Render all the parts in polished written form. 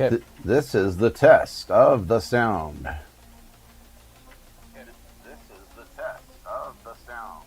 Okay. This is the test of the sound. This is the test of the sound.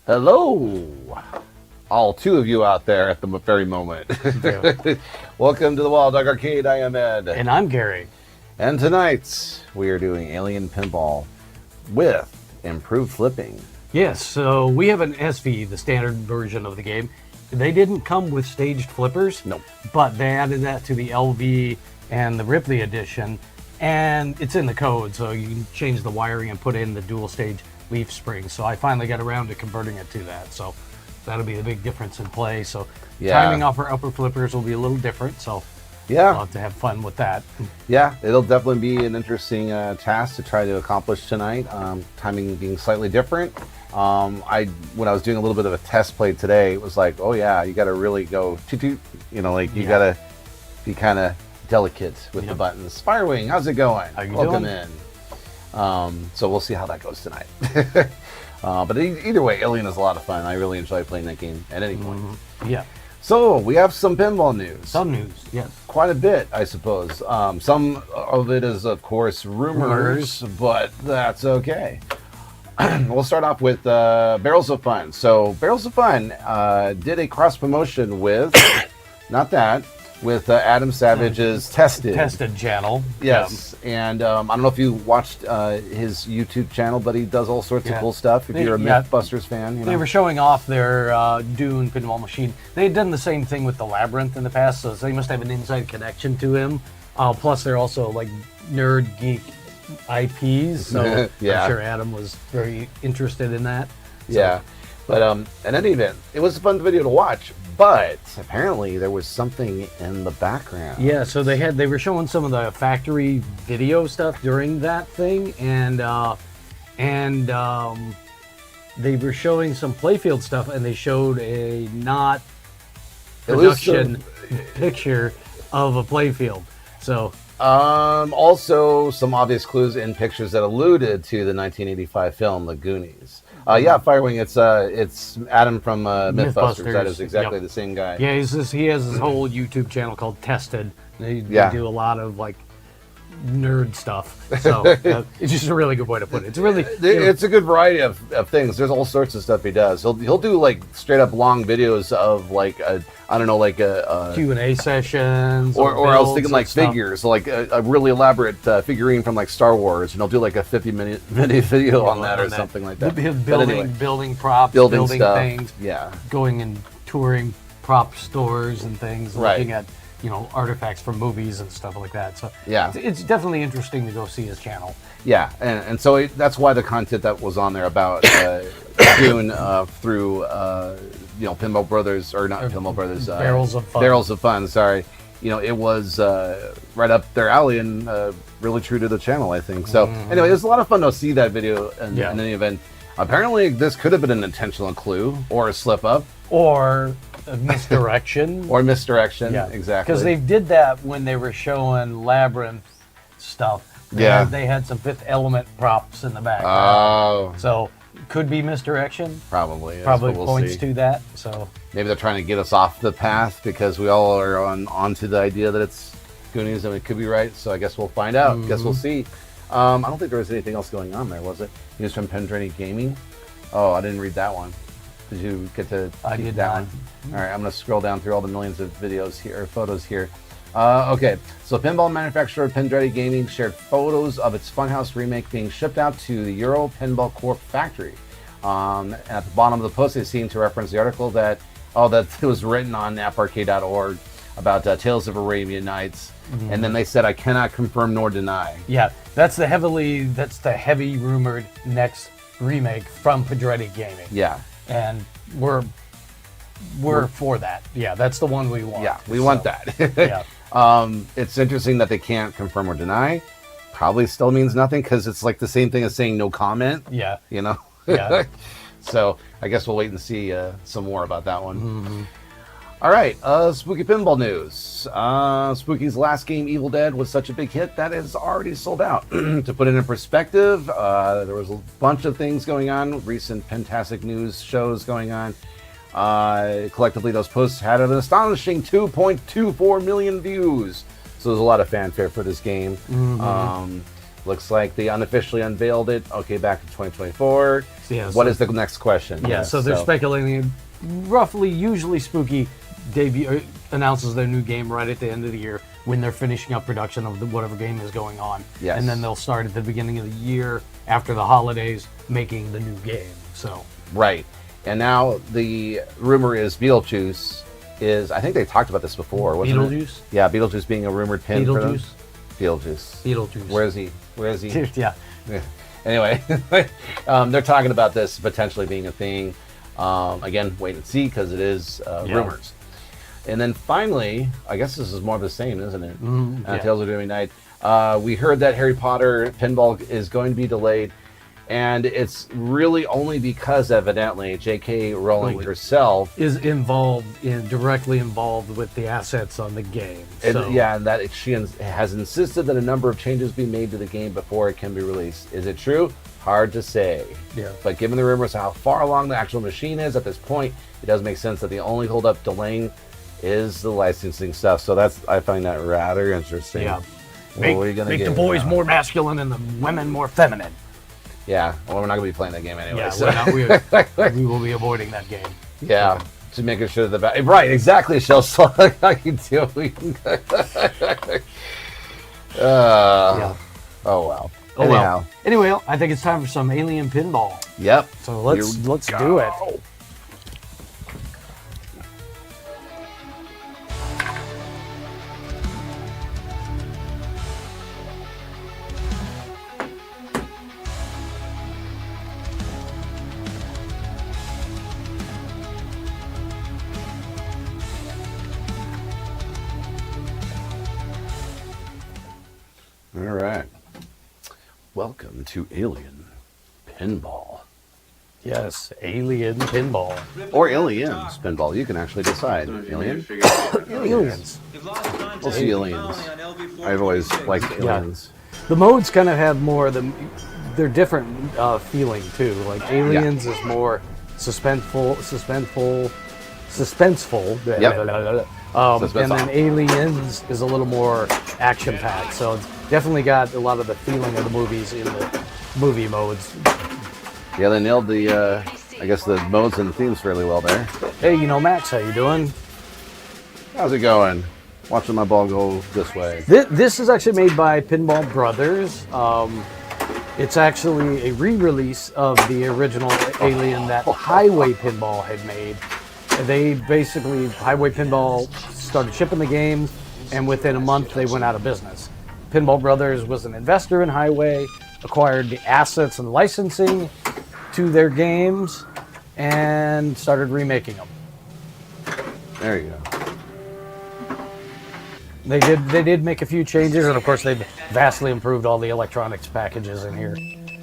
Hello, all two of you out there at the very moment. Welcome to the Wild Dog Arcade. I am Ed. And I'm Gary. And tonight we are doing Alien Pinball with improved flipping. Yes, so we have an SV, the standard version of the game. They didn't come with staged flippers. Nope. But they added that to the LV and the Ripley edition. And it's in the code, so you can change the wiring and put in the dual stage leaf springs. So I finally got around to converting it to that. So that'll be the big difference in play. So timing off our upper flippers will be a little different. So I'll have to have fun with that. Yeah, it'll definitely be an interesting task to try to accomplish tonight. Timing being slightly different. When I was doing a little bit of a test play today, it was like, oh yeah, you got to really go toot, you got to be kind of delicate with the buttons. Firewing, how's it going? How you Welcome doing? in. So we'll see how that goes tonight. But either way, Alien is a lot of fun. I really enjoy playing that game at any point. Yeah. So we have some pinball news. Some news, yes. Quite a bit, I suppose. Some of it is, of course, rumors, but that's okay. We'll start off with Barrels of Fun. So Barrels of Fun did a cross promotion with, with Adam Savage's Tested channel. Yes, and I don't know if you watched his YouTube channel, but he does all sorts of cool stuff. If you're a Mythbusters fan, They were showing off their Dune pinball machine. They had done the same thing with the Labyrinth in the past, so they must have an inside connection to him. Plus, they're also like nerd geek IPs, so I'm sure Adam was very interested in that. So. Yeah, but in any event, it was a fun video to watch. But apparently there was something in the background. Yeah, so they were showing some of the factory video stuff during that thing, and they were showing some playfield stuff, and they showed a not production picture of a playfield. So also some obvious clues in pictures that alluded to the 1985 film The Goonies. Yeah, Firewing. It's Adam from Mythbusters. That is exactly the same guy. Yeah, he has his whole YouTube channel called Tested. They do a lot of like nerd stuff. So it's just a really good way to put it. It's really it's a good variety of things. There's all sorts of stuff he does. He'll do like straight up long videos of like a Q&A sessions, or I was thinking like figures, like a really elaborate figurine from like Star Wars, and he'll do like a 50-minute video on that or something like that. Building props, building stuff, things, going and touring prop stores and things, looking at artifacts from movies and stuff like that. So it's definitely interesting to go see his channel. Yeah, and so that's why the content that was on there about Dune through Pinball Brothers, or not Pinball Brothers, Barrels of Fun. Barrels of Fun, sorry. It was right up their alley and really true to the channel, I think. So anyway, it was a lot of fun to see that video in any event. Apparently, this could have been an intentional clue or a slip up. Or a misdirection. Exactly. Because they did that when they were showing Labyrinth stuff. They had some Fifth Element props in the background. Oh. So, could be misdirection. Probably Points to that. So maybe they're trying to get us off the path because we all are onto the idea that it's Goonies and it could be right. So I guess we'll find out. Guess we'll see. I don't think there was anything else going on there, was it? News from Pendrenny Gaming. Oh, I didn't read that one. Did you get to see that one? All right, I'm going to scroll down through all the millions of videos here, or photos here. Okay, so pinball manufacturer Pendrenny Gaming shared photos of its Funhouse remake being shipped out to the Euro Pinball Corp factory. At the bottom of the post, they seem to reference the article that it was written on apparcade.org about Tales of Arabian Nights, and then they said, "I cannot confirm nor deny." Yeah, that's the heavy rumored next remake from Pendrenny Gaming. Yeah. And we're for that. Yeah, that's the one we want. Yeah, we want that. It's interesting that they can't confirm or deny. Probably still means nothing because it's like the same thing as saying no comment. Yeah. Yeah. So I guess we'll wait and see some more about that one. All right, Spooky Pinball news. Spooky's last game, Evil Dead, was such a big hit that it's already sold out. To put it in perspective, there was a bunch of things going on, recent Pentastic news shows going on. Collectively, those posts had an astonishing 2.24 million views. So there's a lot of fanfare for this game. Looks like they unofficially unveiled it, back in 2024. What is the next question? So they're speculating, usually Spooky announces their new game right at the end of the year when they're finishing up production of whatever game is going on. Yes. And then they'll start at the beginning of the year after the holidays making the new game. So right. And now the rumor is Beetlejuice is, I think they talked about this before, wasn't Beetlejuice? it? Yeah, Beetlejuice being a rumored pin for them. Beetlejuice. Where is he? Yeah. Anyway, they're talking about this potentially being a thing. Again, wait and see because it is rumors. And then finally, I guess this is more of the same, isn't it? Tales of Arabian Night. We heard that Harry Potter Pinball is going to be delayed, and it's really only because evidently J.K. Rowling herself is directly involved with the assets on the game. And that she has insisted that a number of changes be made to the game before it can be released. Is it true? Hard to say. Yeah. But given the rumors how far along the actual machine is at this point, it does make sense that the only holdup delaying is the licensing stuff. So I find that rather interesting. Yeah. Make the boys more masculine and the women more feminine. Yeah. Well, we're not going to be playing that game anyway. Yeah, so. we will be avoiding that game. Yeah. To make sure that right, exactly, Shell. How you doing? Oh wow. Oh well. Anyway, I think it's time for some alien pinball. Yep. So let's do it. All right. Welcome to Alien Pinball. Yes, Alien Pinball. Or Aliens Pinball. You can actually decide. Alien? Aliens. We'll see Aliens. I've always liked Aliens. The modes kind of have more of the... They're different feeling, too. Like, Aliens is more suspenseful. Yep. And then Aliens is a little more action-packed. So it's definitely got a lot of the feeling of the movies in the movie modes. Yeah, they nailed the, I guess, the modes and the themes fairly well there. Hey, Max, how you doing? How's it going? Watching my ball go this way. This is actually made by Pinball Brothers. It's actually a re-release of the original Alien that Highway Pinball had made. They basically, Highway Pinball started shipping the games, and within a month they went out of business. Pinball Brothers was an investor in Highway, acquired the assets and licensing to their games, and started remaking them. There you go. They did make a few changes, and of course they've vastly improved all the electronics packages in here.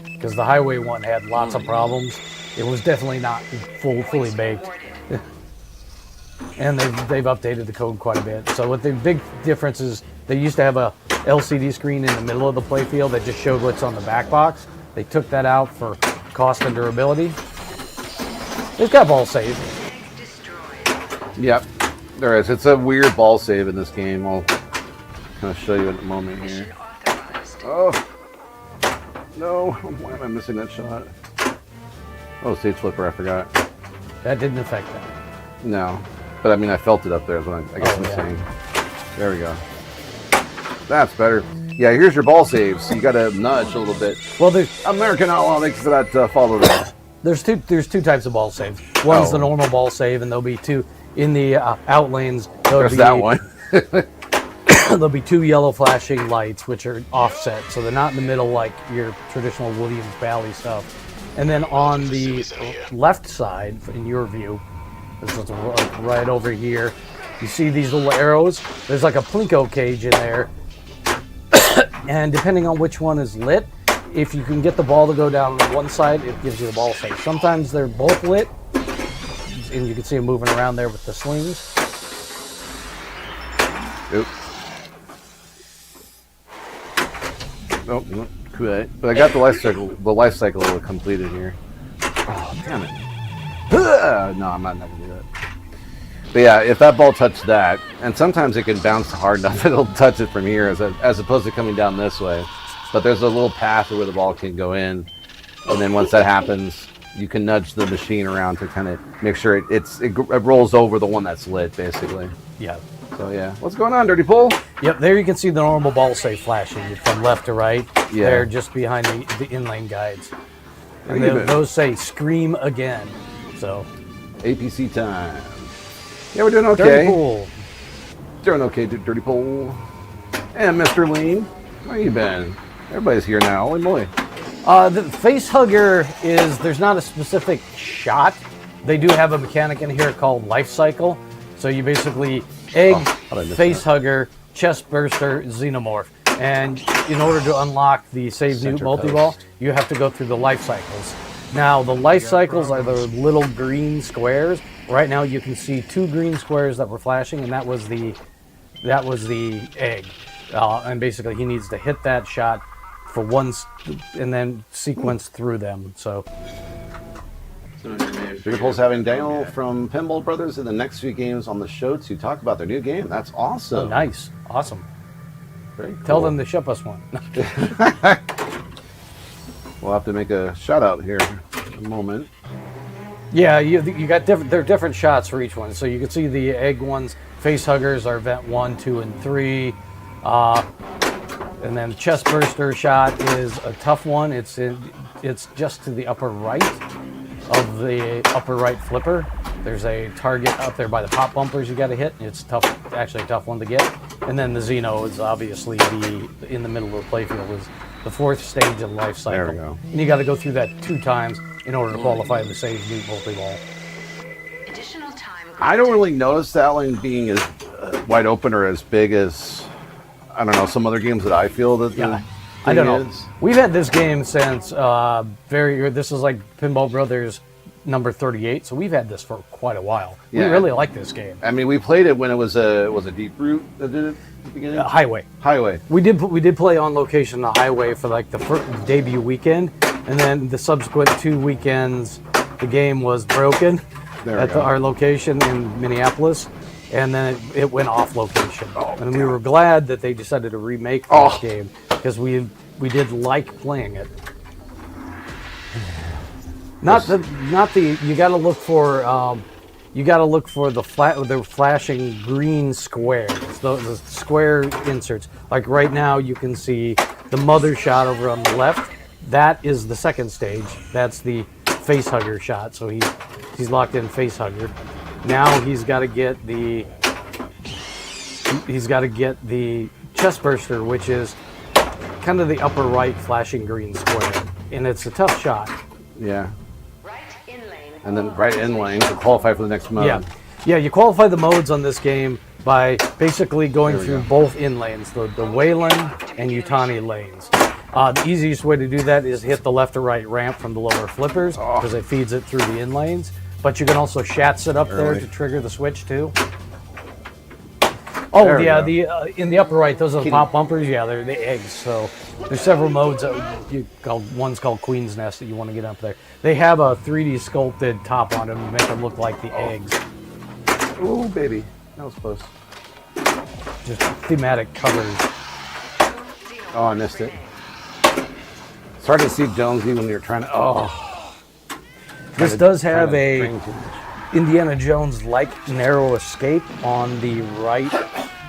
Because the Highway one had lots of problems. It was definitely not fully baked. And they've updated the code quite a bit. So what the big difference is, they used to have a LCD screen in the middle of the playfield that just showed what's on the back box. They took that out for cost and durability. It's got ball save. Yep, there is. It's a weird ball save in this game. I'll kind of show you in a moment here. Oh, no. Why am I missing that shot? Oh, stage flipper, I forgot. That didn't affect that. No, but I mean, I felt it up there is what I guess I'm saying. There we go. That's better. Yeah, here's your ball saves. You got to nudge a little bit. Well, there's American Outlaw makes that follow that. There's two types of ball saves. One's the normal ball save, and there'll be two in the out lanes. There's that one. There'll be two yellow flashing lights, which are offset, so they're not in the middle like your traditional Williams Valley stuff. And then on the left side, in your view, this is right over here, you see these little arrows. There's like a plinko cage in there, and depending on which one is lit, if you can get the ball to go down on one side, it gives you the ball save. Sometimes they're both lit, and you can see them moving around there with the slings. Oops. Nope, not quite. But I got the life cycle completed here. Oh, damn it. No, I'm not going to do that. But yeah, if that ball touched that, and sometimes it can bounce hard enough it'll touch it from here as opposed to coming down this way. But there's a little path where the ball can go in, and then once that happens, you can nudge the machine around to kind of make sure it rolls over the one that's lit, basically. Yeah. So yeah, what's going on, Dirty Pool? Yep, there you can see the normal ball save flashing from left to right. Yeah. They're just behind the in-lane guides. And Look at those say "Scream Again." So APC time. Yeah, we're doing okay. Dirty Pool. Doing okay, Dirty Pool. And Mr. Lean, where you been? Everybody's here now. Holy moly. The face hugger there's not a specific shot. They do have a mechanic in here called life cycle. So you basically egg, face hugger, chest burster, xenomorph. And in order to unlock the save new multi-ball, you have to go through the life cycles. Now, the life cycles are the little green squares. Right now you can see two green squares that were flashing, and that was the egg. And basically he needs to hit that shot for once and then sequence through them. So Beautiful's having Daniel from Pinball Brothers in the next few games on the show to talk about their new game. That's awesome. Oh, nice. Awesome. Very cool. Tell them to ship us one. We'll have to make a shout out here in a moment. Yeah, you got different. There are different shots for each one. So you can see the egg ones. Face huggers are event 1, 2, and 3. And then the chest burster shot is a tough one. It's just to the upper right of the upper right flipper. There's a target up there by the pop bumpers you got to hit. It's tough, actually a tough one to get. And then the Xeno is obviously in the middle of the playfield is the fourth stage of the life cycle. There we go. And you got to go through that 2 times in order to qualify the save new multi-ball. I don't really notice that lane being as wide open or as big as, I don't know, some other games that I feel that the I don't know. is. We've had this game since this is like Pinball Brothers number 38, so we've had this for quite a while. Yeah. We really like this game. I mean, we played it when it was a Deep Root that did it at the beginning? Highway. Highway. We did play on location the Highway for like the first debut weekend, and then the subsequent 2 weekends, the game was broken at our location in Minneapolis, and then it went off location. And we were glad that they decided to remake this game because we did like playing it. Not the you got to look for the flashing green squares, the square inserts. Like right now, you can see the mother shot over on the left. That is the second stage. That's the face hugger shot. So he's locked in face hugger. Now he's got to get the chest burster, which is kind of the upper right flashing green square, and it's a tough shot. Yeah. And then right in lane to qualify for the next mode. Yeah. You qualify the modes on this game by basically going through both in lanes, the Wayland and Yutani lanes. The easiest way to do that is hit the left or right ramp from the lower flippers because it feeds it through the in lanes. But you can also shatz it up there to trigger the switch too. Oh, in the upper right, those are the pop bumpers. Yeah, they're the eggs. So there's several modes. One's called Queen's Nest that you want to get up there. They have a 3D sculpted top on them to make them look like the eggs. Ooh, baby. That was close. Just thematic covers. Oh, I missed it. It's hard to see Jonesy when you're trying to... This does have a Indiana Jones-like narrow escape on the right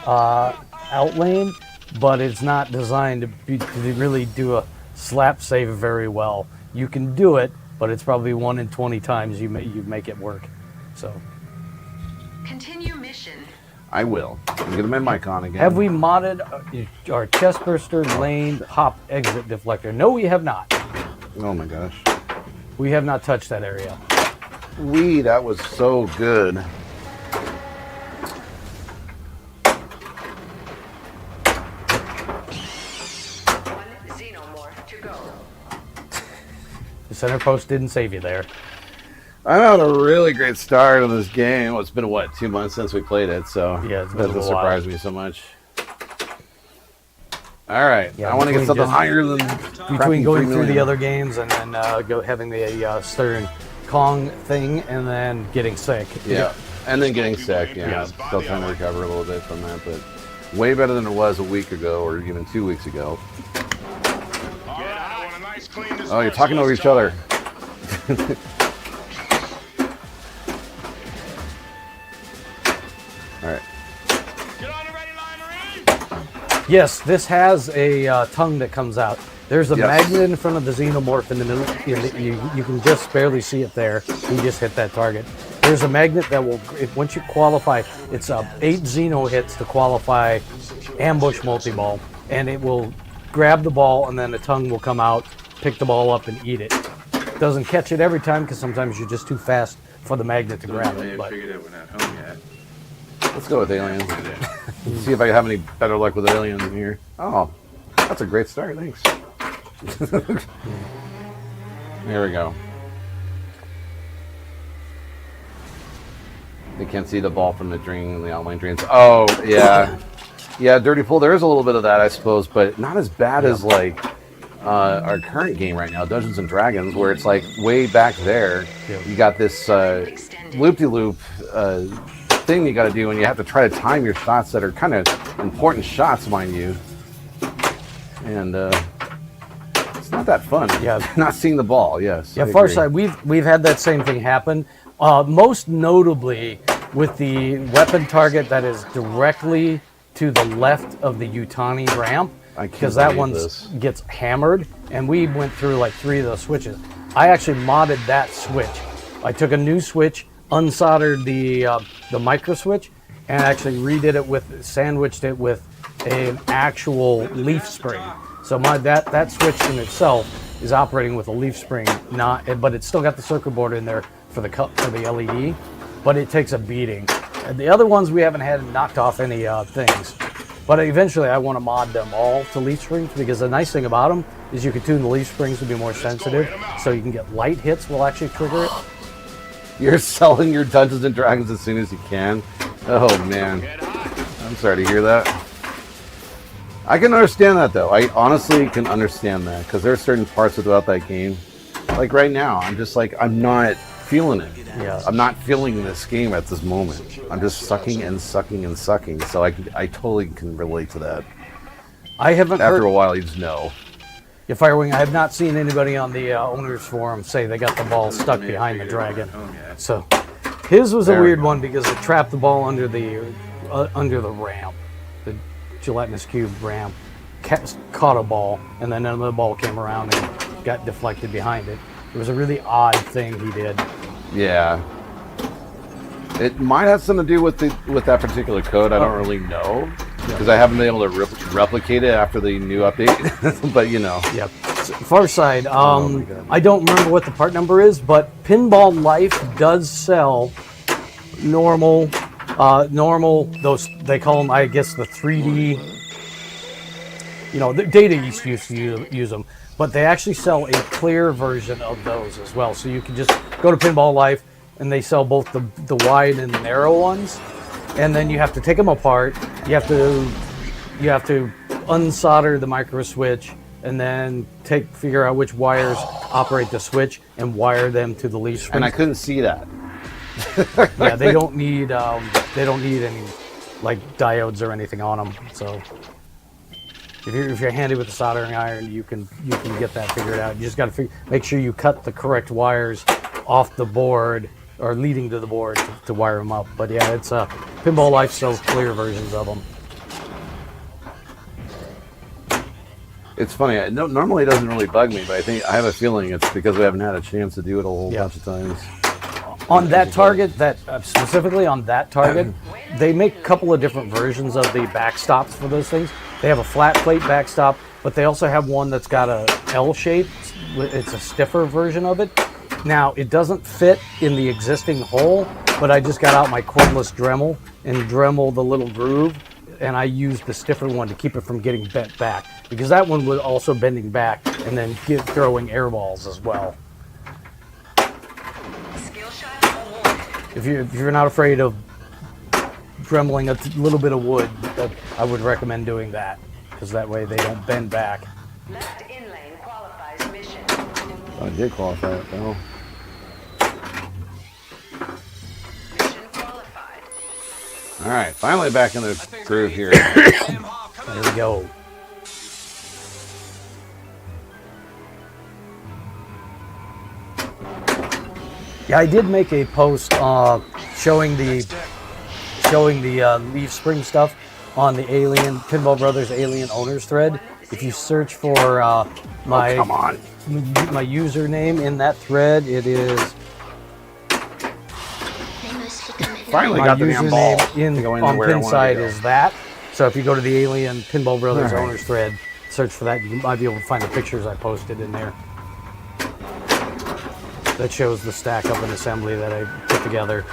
out lane, but it's not designed to really do a slap save very well. You can do it, but it's probably 1 in 20 times you make it work. So. Continue mission. I will. I'm getting my mic on again. Have we modded our chest burster lane pop exit deflector? No, we have not. Oh my gosh. We have not touched that area. That was so good. One xenomorph to go. The center post didn't save you there. I'm having a really great start on this game. Well, it's been, 2 months since we played it, so yeah, it doesn't surprise me so much. All right, yeah, I want to get something higher than between going through the other games and then having the Stern Kong thing and then getting sick. Yeah, and then getting sick. Yeah, still trying to recover a little bit from that, but way better than it was a week ago or even 2 weeks ago. Oh, you're talking over each other. All right. Yes, this has a tongue that comes out. There's a magnet in front of the xenomorph in the middle. You can just barely see it there. You just hit that target. There's a magnet that will, once you qualify, it's 8 xeno hits to qualify ambush multi-ball, and it will grab the ball, and then the tongue will come out, pick the ball up, and eat it. Doesn't catch it every time because sometimes you're just too fast for the magnet to grab it. But Figured it when at home yet. Let's go with aliens. See if I have any better luck with aliens in here. Oh, that's a great start. Thanks. There we go. They can't see the ball from the drain, the outline drains. Oh, yeah. Yeah, Dirty Pool, there is a little bit of that, I suppose, but not as bad as, like, our current game right now, Dungeons & Dragons, where it's, like, way back there. You got this loop-de-loop thing you got to do, and you have to try to time your shots that are kind of important shots, mind you. And it's not that fun. Yeah, not seeing the ball. Yes. Yeah, far side. We've had that same thing happen. Most notably with the weapon target that is directly to the left of the Yutani ramp, because that one gets hammered, and we went through like 3 of those switches. I actually modded that switch. I took a new switch, unsoldered the micro switch, and actually redid it sandwiched it with an actual leaf spring. So that switch in itself is operating with a leaf spring, but it's still got the circuit board in there for the LED, but it takes a beating. And the other ones we haven't had knocked off any things, but eventually I want to mod them all to leaf springs, because the nice thing about them is you can tune the leaf springs to be more sensitive, so you can get light hits will actually trigger it. You're selling your Dungeons and Dragons as soon as you can. Oh man, I'm sorry to hear that. I can understand that though. I honestly can understand that because there are certain parts about that game. Like right now, I'm just like I'm not feeling it. Yeah. I'm not feeling this game at this moment. I'm just sucking and sucking and sucking. So I totally can relate to that. I haven't After heard. a while, you just know. Yeah, Firewing, I have not seen anybody on the owners forum say they got the ball stuck behind the dragon. So his was a There we weird go. one because it trapped the ball under the ramp, the gelatinous cube ramp, caught a ball, and then another ball came around and got deflected behind it. It was a really odd thing he did. Yeah. It might have something to do with that particular code. I don't really know because I haven't been able to replicate it after the new update. But you know. Yep. Far Side. my God. I don't remember what the part number is, but Pinball Life does sell normal. Those they call them. I guess the 3D. You know, the Data used to use them, but they actually sell a clear version of those as well. So you can just go to Pinball Life, and they sell both the wide and the narrow ones, and then you have to take them apart. You have to unsolder the micro switch, and then figure out which wires operate the switch and wire them to the leaf springs. And I couldn't see that. Yeah, they don't need any like diodes or anything on them. So if you're handy with the soldering iron, you can get that figured out. You just got to make sure you cut the correct wires off the board or leading to the board to wire them up. But yeah, it's Pinball Life sells clear versions of them. It's funny. Normally it doesn't really bug me, but I have a feeling it's because we haven't had a chance to do it a whole bunch of times. On that target, specifically on that target, they make a couple of different versions of the backstops for those things. They have a flat plate backstop, but they also have one that's got a L shape. It's a stiffer version of it. Now, it doesn't fit in the existing hole, but I just got out my cordless Dremel and Dremel the little groove, and I used the stiffer one to keep it from getting bent back, because that one was also bending back and then throwing air balls as well. Skill shot awarded. If you're not afraid of dremeling a little bit of wood, I would recommend doing that, because that way they don't bend back. Left in lane qualifies mission. I did qualify it though. Mission qualified. All right, finally back in the groove here. There we go. Yeah, I did make a post showing the leaf spring stuff on the Pinball Brothers Alien Owners thread. If you search for my Come on. my username in that thread, it is Finally my got the damn ball. username on Pinside is that. So if you go to the Alien Pinball Brothers All right. Owners thread, search for that. You might be able to find the pictures I posted in there. That shows the stack up and assembly that I put together.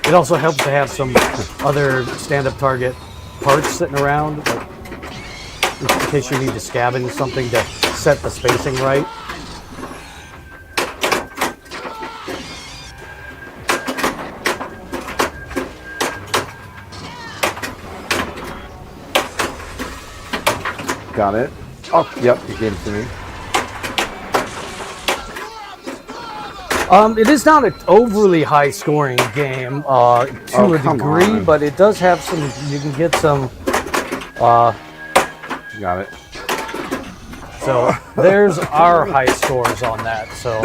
It also helps to have some other stand-up target parts sitting around, like in case you need to scavenge something to set the spacing right. Got it. Oh, yep, you gave it to me. It is not an overly high-scoring game to a come degree, on. but it does have some. You can get some. Got it. So there's our high scores on that. So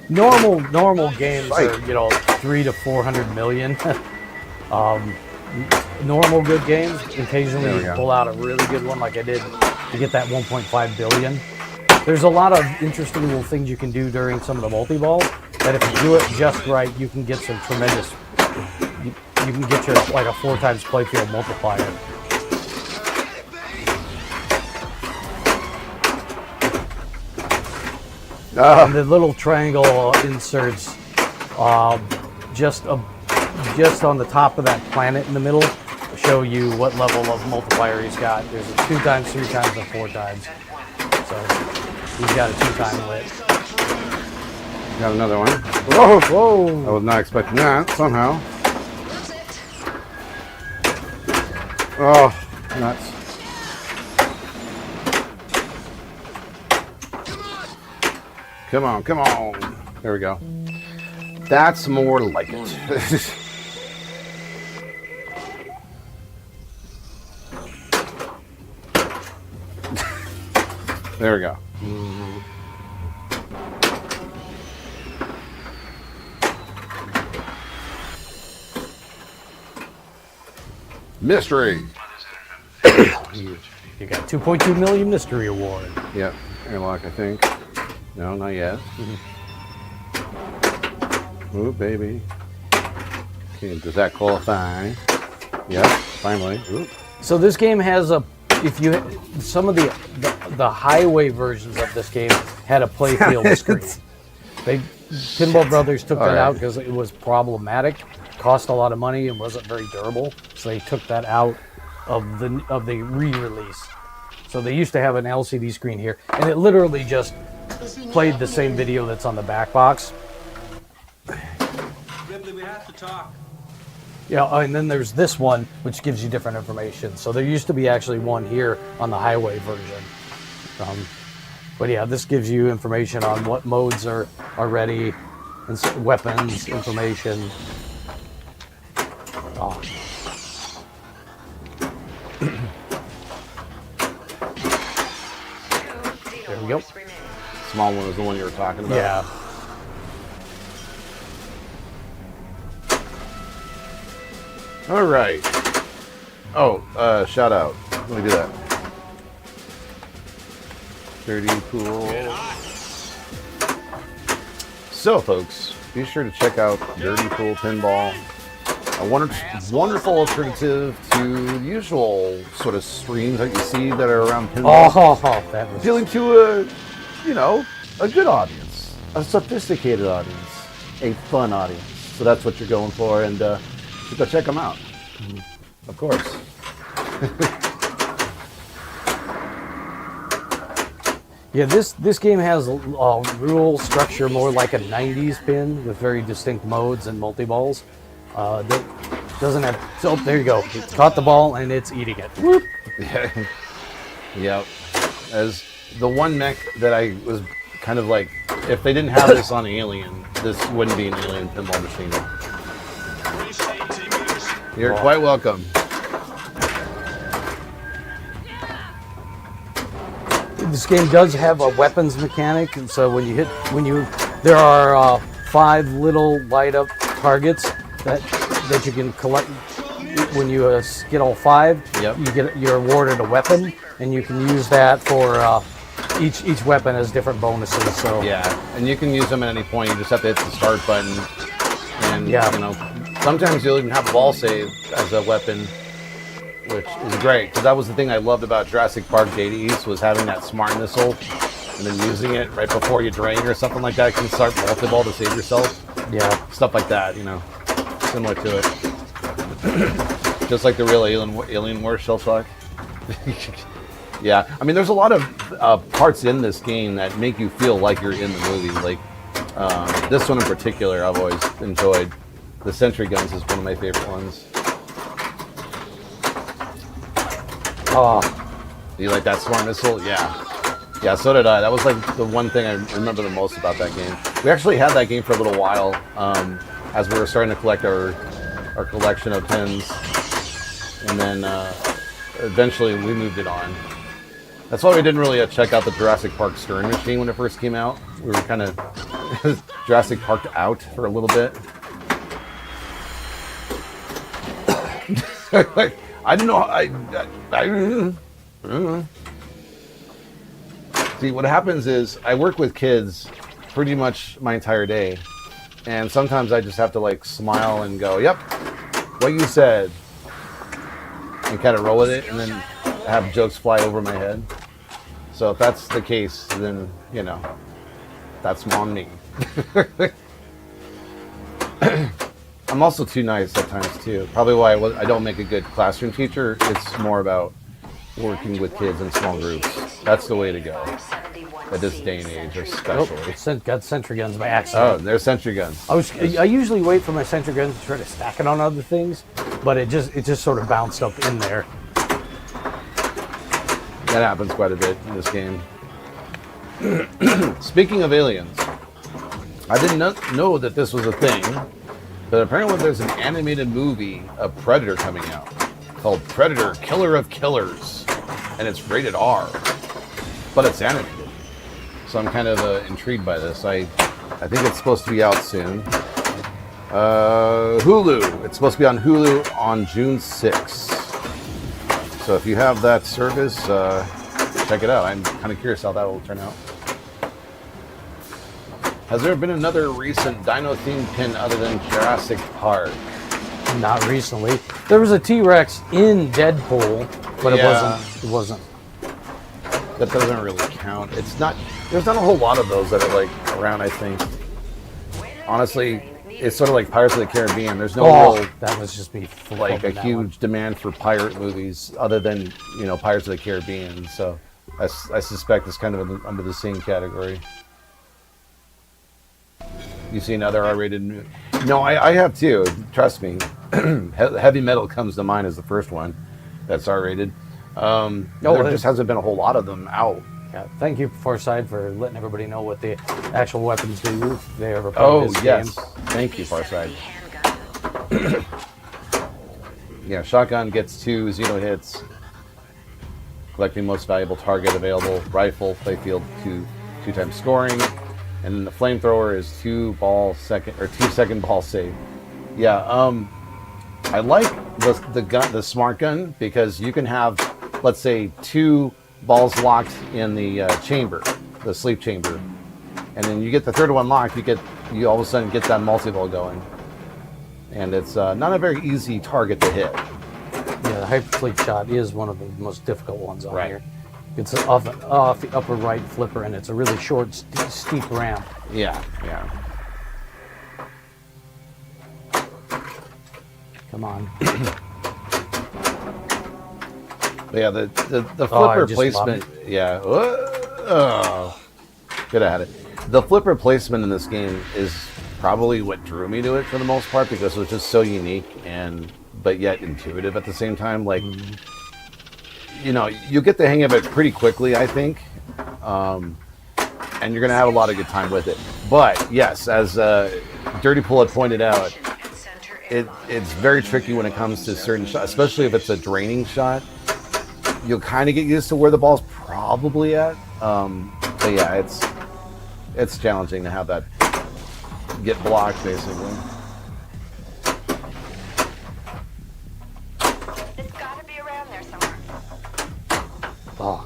normal games Right. are 300 to 400 million. Normal good games. Occasionally There we you go. pull out a really good one, like I did to get that 1.5 billion. There's a lot of interesting little things you can do during some of the multi-balls that if you do it just right, you can get some tremendous. You can get like a 4 times playfield multiplier. And the little triangle inserts just on the top of that planet in the middle show you what level of multiplier he's got. There's a 2 times, 3 times, and 4 times. So he's got a 2-time lit. Got another one. Whoa! Whoa! I was not expecting that somehow. Oh, nuts. Come on, come on. There we go. That's more like it. There we go. Mystery. You got 2.2 million mystery award. Yep, airlock, I think. No, not yet. Ooh, baby. Okay, does that qualify? Yep, finally. Ooh. So this game has a, if you, some of the highway versions of this game had a playfield screen. Pinball Brothers took that out because it was problematic, cost a lot of money, and wasn't very durable. So they took that out of the re-release. So they used to have an LCD screen here, and it literally just played the same video that's on the back box. Ripley, we have to talk. Yeah, and then there's this one, which gives you different information. So there used to be actually one here on the highway version. But yeah, this gives you information on what modes are ready, and weapons information. Oh. There we go. Small one is the one you were talking about. Yeah. All right. Oh, shout out. Let me do that. Dirty Pool. So, folks, be sure to check out Dirty Pool Pinball. A wonderful alternative to the usual sort of streams that you see that are around pinball. Oh, that was Appealing to a good audience, a sophisticated audience, a fun audience. So that's what you're going for, and go check them out. Of course. Yeah, this game has a rule structure more like a 90s pin with very distinct modes and multi-balls. That doesn't have... Oh, there you go. It's caught the ball and it's eating it. Whoop. Yep. As the one mech that I was kind of like, if they didn't have this on Alien, this wouldn't be an Alien pinball machine. You're quite welcome. This game does have a weapons mechanic, and so there are 5 little light up targets that you can collect. When you get all 5, Yep. you're awarded a weapon, and you can use that for each weapon has different bonuses. So Yeah, and you can use them at any point. You just have to hit the start button, and sometimes you'll even have a ball save as a weapon, which is great, because that was the thing I loved about Jurassic Park JDs, was having that smart missile and then using it right before you drain or something like that. You can start multi-ball to save yourself. Yeah. Stuff like that, similar to it. Just like the real Alien War shell shock. Yeah, I mean, there's a lot of parts in this game that make you feel like you're in the movie. Like this one in particular, I've always enjoyed. The Sentry Guns is one of my favorite ones. Oh, Do you like that smart missile? Yeah. Yeah, so did I. That was like the one thing I remember the most about that game. We actually had that game for a little while as we were starting to collect our collection of pins. And then eventually we moved it on. That's why we didn't really check out the Jurassic Park Stern machine when it first came out. We were kind of Jurassic Parked out for a little bit. I don't know. I don't know. See, what happens is I work with kids pretty much my entire day, and sometimes I just have to like smile and go, "Yep, what you said," and kind of roll with it, and then have jokes fly over my head. So if that's the case, then that's on me. I'm also too nice at times too. Probably why I don't make a good classroom teacher. It's more about working with kids in small groups. That's the way to go at this day and age, especially. Got sentry guns by Oh, accident. there's sentry guns. I usually wait for my sentry guns to try to stack it on other things, but it just sort of bounced up in there. That happens quite a bit in this game. Speaking of aliens, I did not know that this was a thing, but apparently there's an animated movie of Predator coming out called Predator: Killer of Killers, and it's rated R, but it's animated. So I'm kind of intrigued by this. I think it's supposed to be out soon. Hulu. It's supposed to be on Hulu on June 6th. So if you have that service, check it out. I'm kind of curious how that will turn out. Has there been another recent dino-themed pin other than Jurassic Park? Not recently. There was a T-Rex in Deadpool, but Yeah. it wasn't. That doesn't really count. It's not. There's not a whole lot of those that are like around. I think. Honestly, it's sort of like Pirates of the Caribbean. There's no real, that was just me. like a huge demand for pirate movies other than Pirates of the Caribbean. So I suspect it's kind of under the same category. You seen other R-rated? No, I have too. Trust me. Heavy Metal comes to mind as the first one that's R-rated. There just hasn't been a whole lot of them out. Yeah, thank you, Farside, for letting everybody know what the actual weapons do if they ever play Oh this yes, game. thank you, Farside. Yeah, shotgun gets 2 Xeno hits. Collecting most valuable target available. Rifle, playfield, 2 times scoring. And then the flamethrower is 2 second ball save. Yeah, I like the smart gun because you can have, let's say, 2 balls locked in the chamber, the sleep chamber, and then you get the third one locked. You all of a sudden get that multi-ball going, and it's not a very easy target to hit. Yeah, the hypersleep shot is one of the most difficult ones on Right. here. It's off the upper right flipper, and it's a really short, steep ramp. Yeah. Come on. But yeah, the I flipper just placement. Yeah. Oh, good at it. The flipper placement in this game is probably what drew me to it for the most part because it was just so unique but yet intuitive at the same time. Like, you get the hang of it pretty quickly, I think, and you're gonna have a lot of good time with it. But yes, as Dirty Pool had pointed out, it's very tricky when it comes to certain shots, especially if it's a draining shot. You'll kind of get used to where the ball's probably at. But yeah, it's challenging to have that get blocked, basically. It's gotta be around there somewhere. Oh.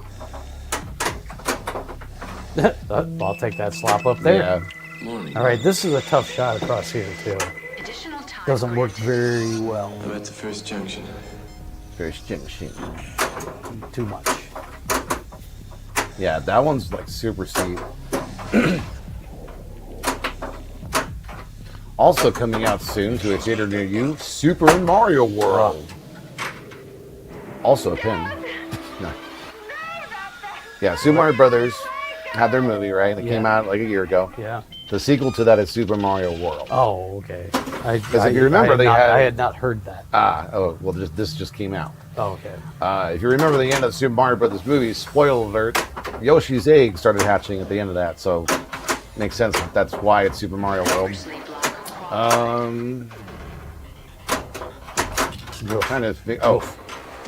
I'll take that slop up there. Yeah. Morning. All right, this is a tough shot across here, too. Additional time. Doesn't work very well. I'm at the first junction. First junction. Too much. Yeah, that one's like super steep. Also coming out soon to a theater near you, Super Mario World. Also a pin. No. Yeah, Super Mario Brothers had their movie, right? It came out like a year ago. Yeah. The sequel to that is Super Mario World. Oh, okay. Because if you remember, I had not heard that. Well, this just came out. Oh, okay. If you remember the end of the Super Mario Brothers movie, spoiler alert, Yoshi's egg started hatching at the end of that, so makes sense that's why it's Super Mario World. I'm trying to think. Oh,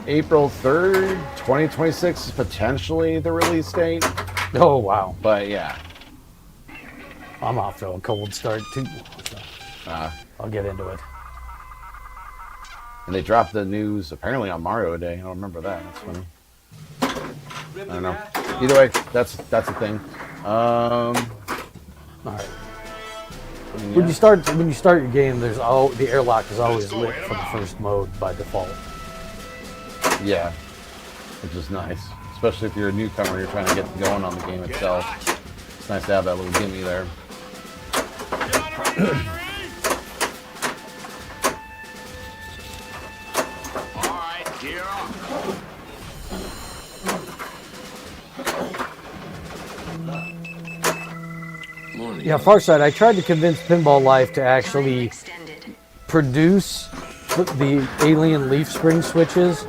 April 3rd, 2026 is potentially the release date. Oh, wow. But yeah. I'm off to a cold start, too. So I'll get into it. And they dropped the news apparently on Mario Day. I don't remember that. That's funny. I don't know. Either way, that's a thing. All right. Yeah. When you start your game, the airlock is always lit for the first mode by default. Yeah, which is nice, especially if you're a newcomer. You're trying to get going on the game itself. It's nice to have that little gimme there. Gear up. Morning. Yeah, Farside, I tried to convince Pinball Life to actually Extended. produce the alien leaf spring switches,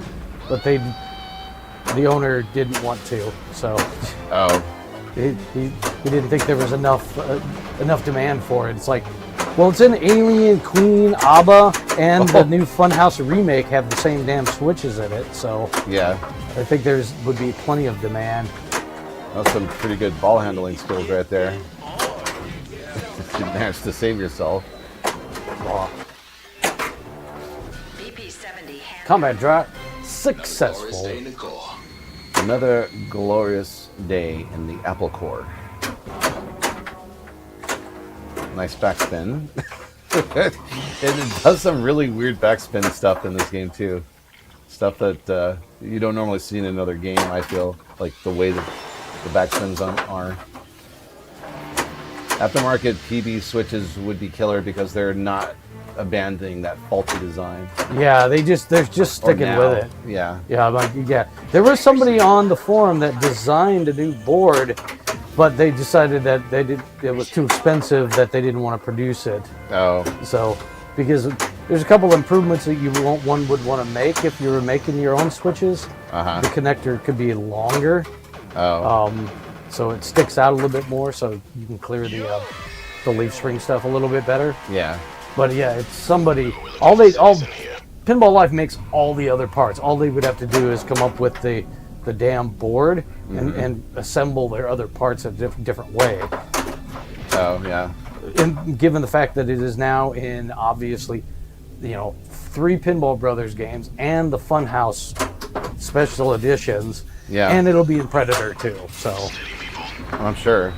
but the owner didn't want to, so Oh, he didn't think there was enough demand for it. It's like, well, it's in Alien, Queen, ABBA, and the new Funhouse remake have the same damn switches in it, so yeah. I think would be plenty of demand. That's some pretty good ball handling skills right there. You managed to save yourself. Wow. BP-70 hand. Combat drop Glorious successful. day, Nicole. Another glorious day in the Apple Core. Nice backspin. It does some really weird backspin stuff in this game too. Stuff that you don't normally see in another game, I feel. Like the way that the backspins are. Aftermarket PB switches would be killer because they're not abandoning that faulty design. Yeah, they're just Or sticking now. with it. Yeah. Yeah, like yeah, there was somebody on the forum that designed a new board, but they decided that it was too expensive, that they didn't want to produce it. Oh. So, because there's a couple improvements that one would want to make if you were making your own switches. Uh-huh. The connector could be longer, Oh. so it sticks out a little bit more, so you can clear the leaf spring stuff a little bit better. Yeah. But yeah, it's somebody. Pinball Life makes all the other parts. All they would have to do is come up with the damn board and assemble their other parts a different way. Oh, yeah. And given the fact that it is now in obviously, 3 Pinball Brothers games and the Funhouse special editions, Yeah. and it'll be in Predator too. So I'm sure.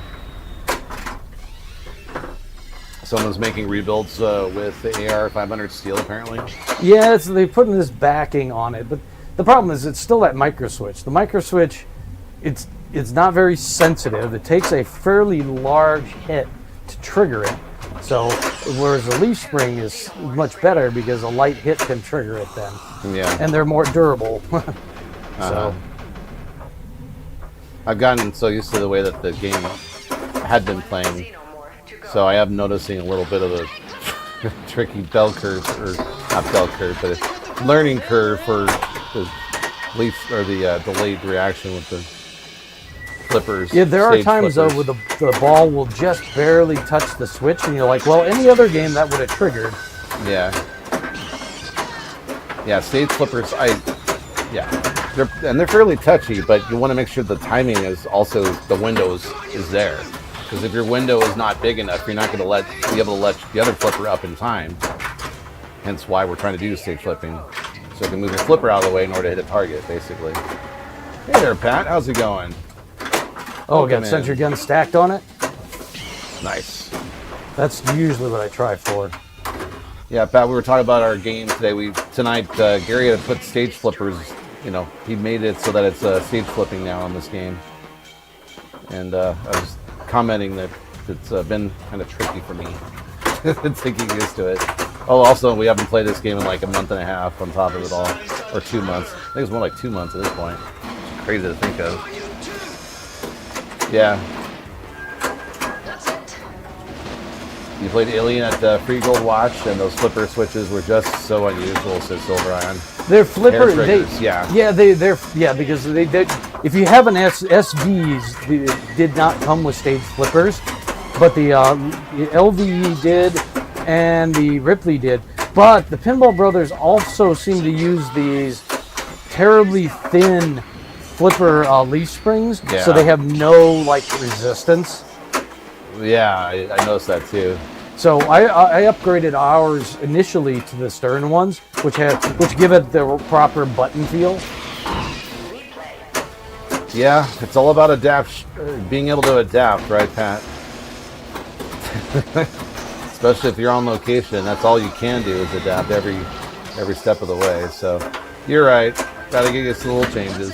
Someone's making rebuilds with the AR 500 steel, apparently. yeah, they're putting this backing on it, but the problem is it's still that micro switch. The micro switch, it's not very sensitive. It takes a fairly large hit to trigger it. So whereas the leaf spring is much better because a light hit can trigger it then, Yeah. and they're more durable. Uh-huh. So I've gotten so used to the way that the game had been playing, Xenomorph to go. so I am noticing a little bit of a tricky bell curve, or not bell curve, but a learning curve for the leaf or the delayed reaction with the flippers. yeah, there are stage times though flippers. where the ball will just barely touch the switch, and you're like, well, any other game that would have triggered. Yeah. Yeah, stage flippers, they're fairly touchy, but you want to make sure the timing is also, the window is there. Because if your window is not big enough, you're not going to be able to let the other flipper up in time. Hence why we're trying to do stage flipping. So you can move your flipper out of the way in order to hit a target, basically. Hey there, Pat. How's it going? Oh, Welcome got sentry in. gun stacked on it. Nice. That's usually what I try for. Yeah, Pat, we were talking about our game today. Tonight, Gary had put stage flippers. He made it so that it's stage flipping now on this game. And I was commenting that it's been kind of tricky for me to get used to it. Oh, also, we haven't played this game in like a month and a half on top of it all. Or 2 months. I think it's more like 2 months at this point. It's crazy to think of. Yeah. That's it. You played Alien at Free Gold Watch, and those flipper switches were just so unusual, says Silver Ion. They're flipper. Hair triggers, yeah. Because they if you have an SVs, it did not come with stage flippers, but the LVE did, and the Ripley did. But the Pinball Brothers also seem to use these terribly thin flipper leaf springs, Yeah. so they have no resistance. Yeah, I noticed that too. So I upgraded ours initially to the stern ones, which give it the proper button feel. Yeah, it's all about being able to adapt, right, Pat? Especially if you're on location, that's all you can do is adapt every step of the way. So you're right. Gotta get used to the little changes.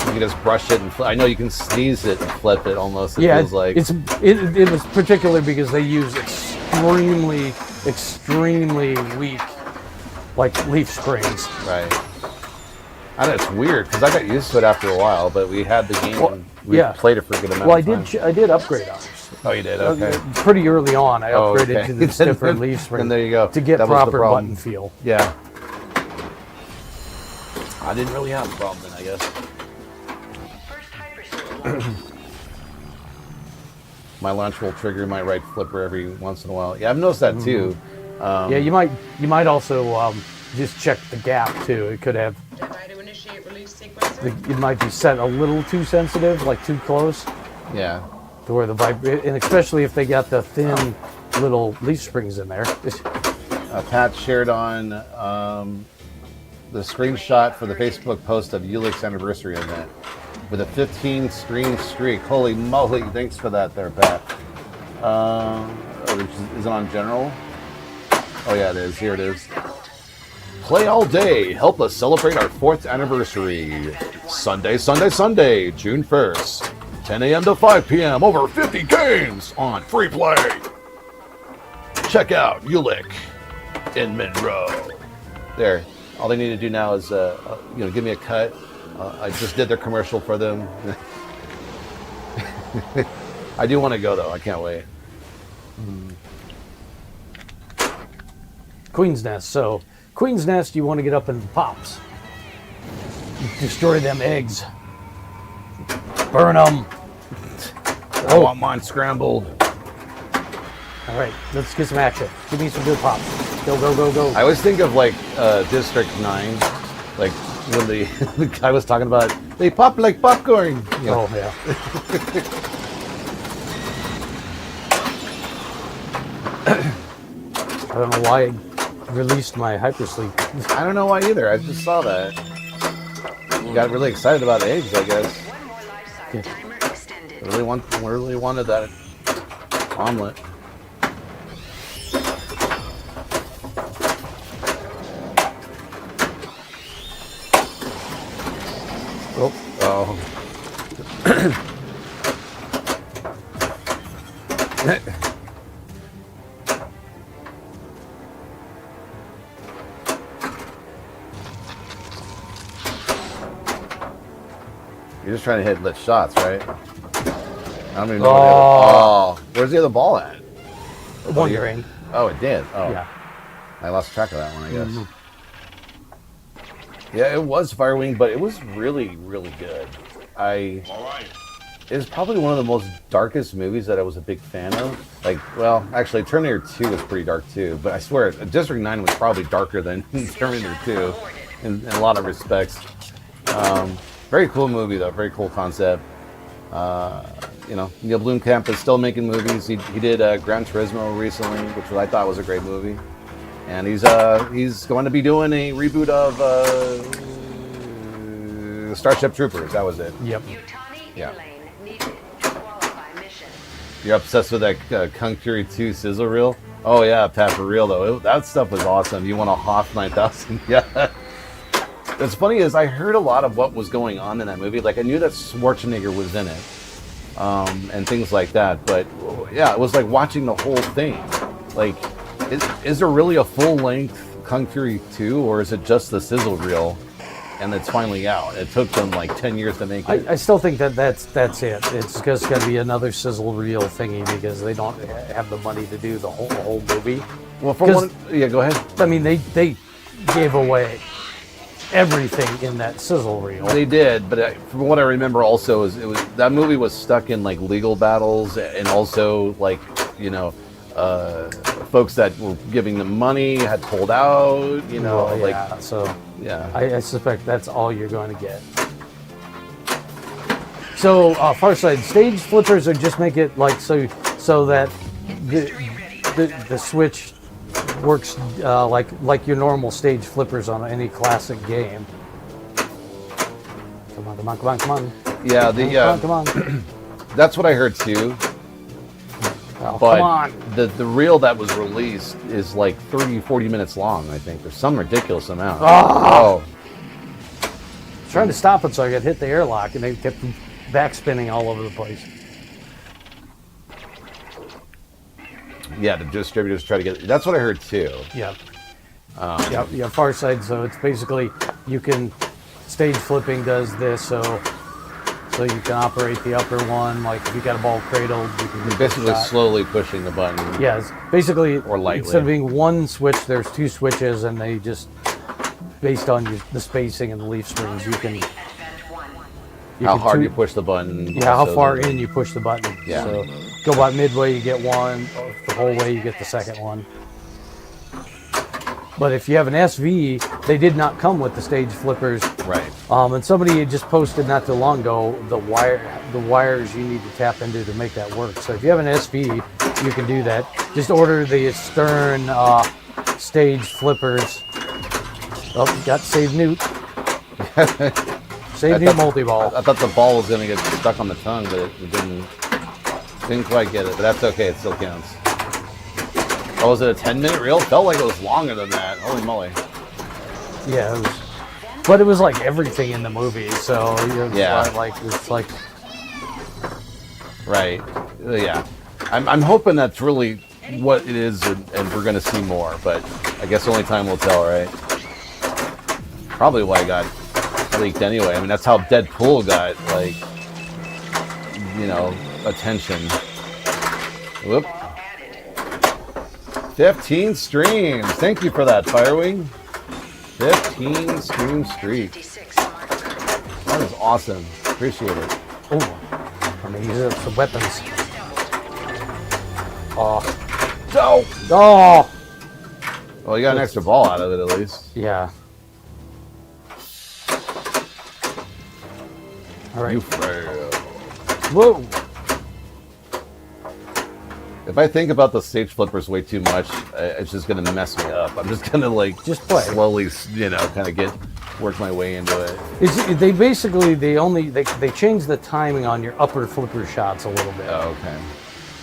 You can just brush it and I know you can sneeze it and flip it almost. It feels like it was particular because they use extremely weak like leaf springs. Right. I know it's weird because I got used to it after a while, but we had the game and we played it for a good amount Well, of time. I did upgrade ours. Oh, you did? Okay. Pretty early on, I upgraded to the stiffer leaf spring. And there you go. To get That was the proper problem. button feel. Yeah. I didn't really have a problem then, I guess. First hypersleep. My launch will trigger my right flipper every once in a while. Yeah, I've noticed that too. Yeah, you might also just check the gap too. It could have. Try to initiate release sequencer. It might be set a little too sensitive, like too close, Yeah. to where the and especially if they got the thin little leaf springs in there. Pat shared on the screenshot for the Facebook post of Ulick's anniversary event with a 15 stream streak. Holy moly! Thanks for that, there, Pat. Is it on general? Oh yeah, it is. Here it is. Play all day. Help us celebrate our 4th anniversary. Sunday, June 1st, 10 a.m. to 5 p.m. Over 50 games on free play. Check out Ulick in Monroe. There. All they need to do now is, give me a cut. I just did their commercial for them. I do want to go though. I can't wait. Queen's Nest. So, Queen's Nest, you want to get up in pops. Destroy them eggs. Burn them. I want mine scrambled. All right, let's get some action. Give me some good pops. Go, go, go, go. I always think of like District 9, like when the guy was talking about they pop like popcorn. You know? Oh, yeah. I don't know why I released my hypersleep. I don't know why either. I just saw that. You got really excited about eggs, I guess. One more life cycle timer extended. Really wanted that omelet. Oh. You're just trying to hit lit shots, right? I don't even know where the other, where's the other ball at? One grain. Oh, it did. Oh, Yeah. I lost track of that one, I guess. Yeah, it was Firewing, but it was really, really good. It was probably one of the most darkest movies that I was a big fan of. Like, well, actually, Terminator 2 was pretty dark too, but I swear, District 9 was probably darker than Terminator 2 in a lot of respects. Very cool movie, though. Very cool concept. Neil Blomkamp is still making movies. He did Gran Turismo recently, which I thought was a great movie. And he's going to be doing a reboot of Starship Troopers. That was it. Yep. Yeah. Lane needed to qualify mission. You're obsessed with that Kung Fury 2 sizzle reel? Oh yeah, Pat, for real though. That stuff was awesome. You want a Hoff 9000? Yeah. What's funny is I heard a lot of what was going on in that movie. Like I knew that Schwarzenegger was in it, and things like that. But yeah, it was like watching the whole thing. Like, is there really a full-length Kung Fury 2, or is it just the sizzle reel? And it's finally out. It took them like 10 years to make it. I still think that's it. It's just going to be another sizzle reel thingy because they don't have the money to do the whole movie. Well, for one, yeah, go ahead. I mean, they gave away everything in that sizzle reel. They did, but from what I remember, also is that movie was stuck in like legal battles, and also like folks that were giving them money had pulled out. I suspect that's all you're going to get. So Farside, stage flippers are just make it like so that the switch works like your normal stage flippers on any classic game. Come on. Yeah, Come on. that's what I heard too. Oh, But come on. the reel that was released is like 30-40 minutes long, I think. There's some ridiculous amount. Oh. Trying to stop it so I could hit the airlock, and they kept back spinning all over the place. Yeah, the distributors try to get. That's what I heard too. Yeah. Yeah, far side. So it's basically you can stage flipping does this, so you can operate the upper one. Like if you got a ball cradled, you can You're basically slowly pushing the button. Yeah, it's basically or lightly. Instead of being one switch, there's 2 switches, and they just based on the spacing and the leaf springs, you can. How hard you push the button. Yeah, how far in you push the button. Yeah. So go about midway, you get one. The whole way, you get the second one. But if you have an SV, they did not come with the stage flippers. Right. And somebody had just posted not too long ago the wires you need to tap into to make that work. So if you have an SV, you can do that. Just order the Stern stage flippers. Oh, you got Save Newt. Save Newt multi-ball. I thought the ball was going to get stuck on the tongue, but it didn't quite get it. But that's okay. It still counts. Oh, was it a 10-minute reel? Felt like it was longer than that. Holy moly. Yeah, it was, but it was like everything in the movie. So it's like right. Yeah. I'm hoping that's really what it is, and we're going to see more. But I guess only time will tell, right? Probably why it got leaked anyway. I mean, that's how Deadpool got, like, attention. Whoop. 15 streams. Thank you for that, Firewing. 15 stream streak. That is awesome. Appreciate it. Oh, I'm gonna use it for weapons. Oh. Well, you got an extra ball out of it at least. Yeah. All right. You fail. Whoa. If I think about the stage flippers way too much, it's just gonna mess me up. I'm just gonna just play slowly, kind of work my way into it. They basically they change the timing on your upper flipper shots a little bit. Oh, okay.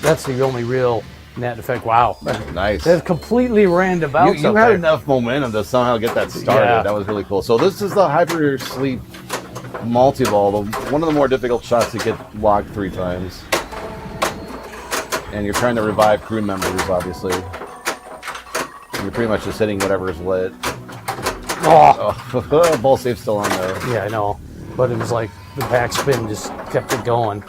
That's the only real net effect. Wow. Nice. That's completely roundabout. You had enough momentum to somehow get that started. Yeah. That was really cool. So this is the Hyper Sleep multi-ball, one of the more difficult shots to get locked 3 times. And you're trying to revive crew members, obviously. And you're pretty much just hitting whatever's lit. Oh, ball save's still on there. Yeah, I know. But it was like the backspin just kept it going.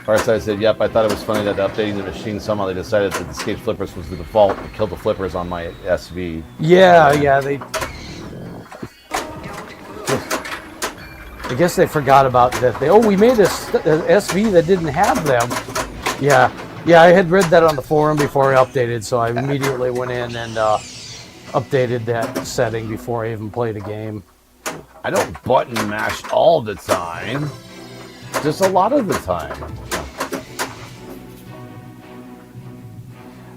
Farside said, yep, I thought it was funny that updating the machine, somehow they decided that the stage flippers was the default and killed the flippers on my SV. Yeah, they... I guess they forgot about that. We made a SV that didn't have them. Yeah, I had read that on the forum before I updated, so I immediately went in and updated that setting before I even played a game. I don't button mash all the time, just a lot of the time.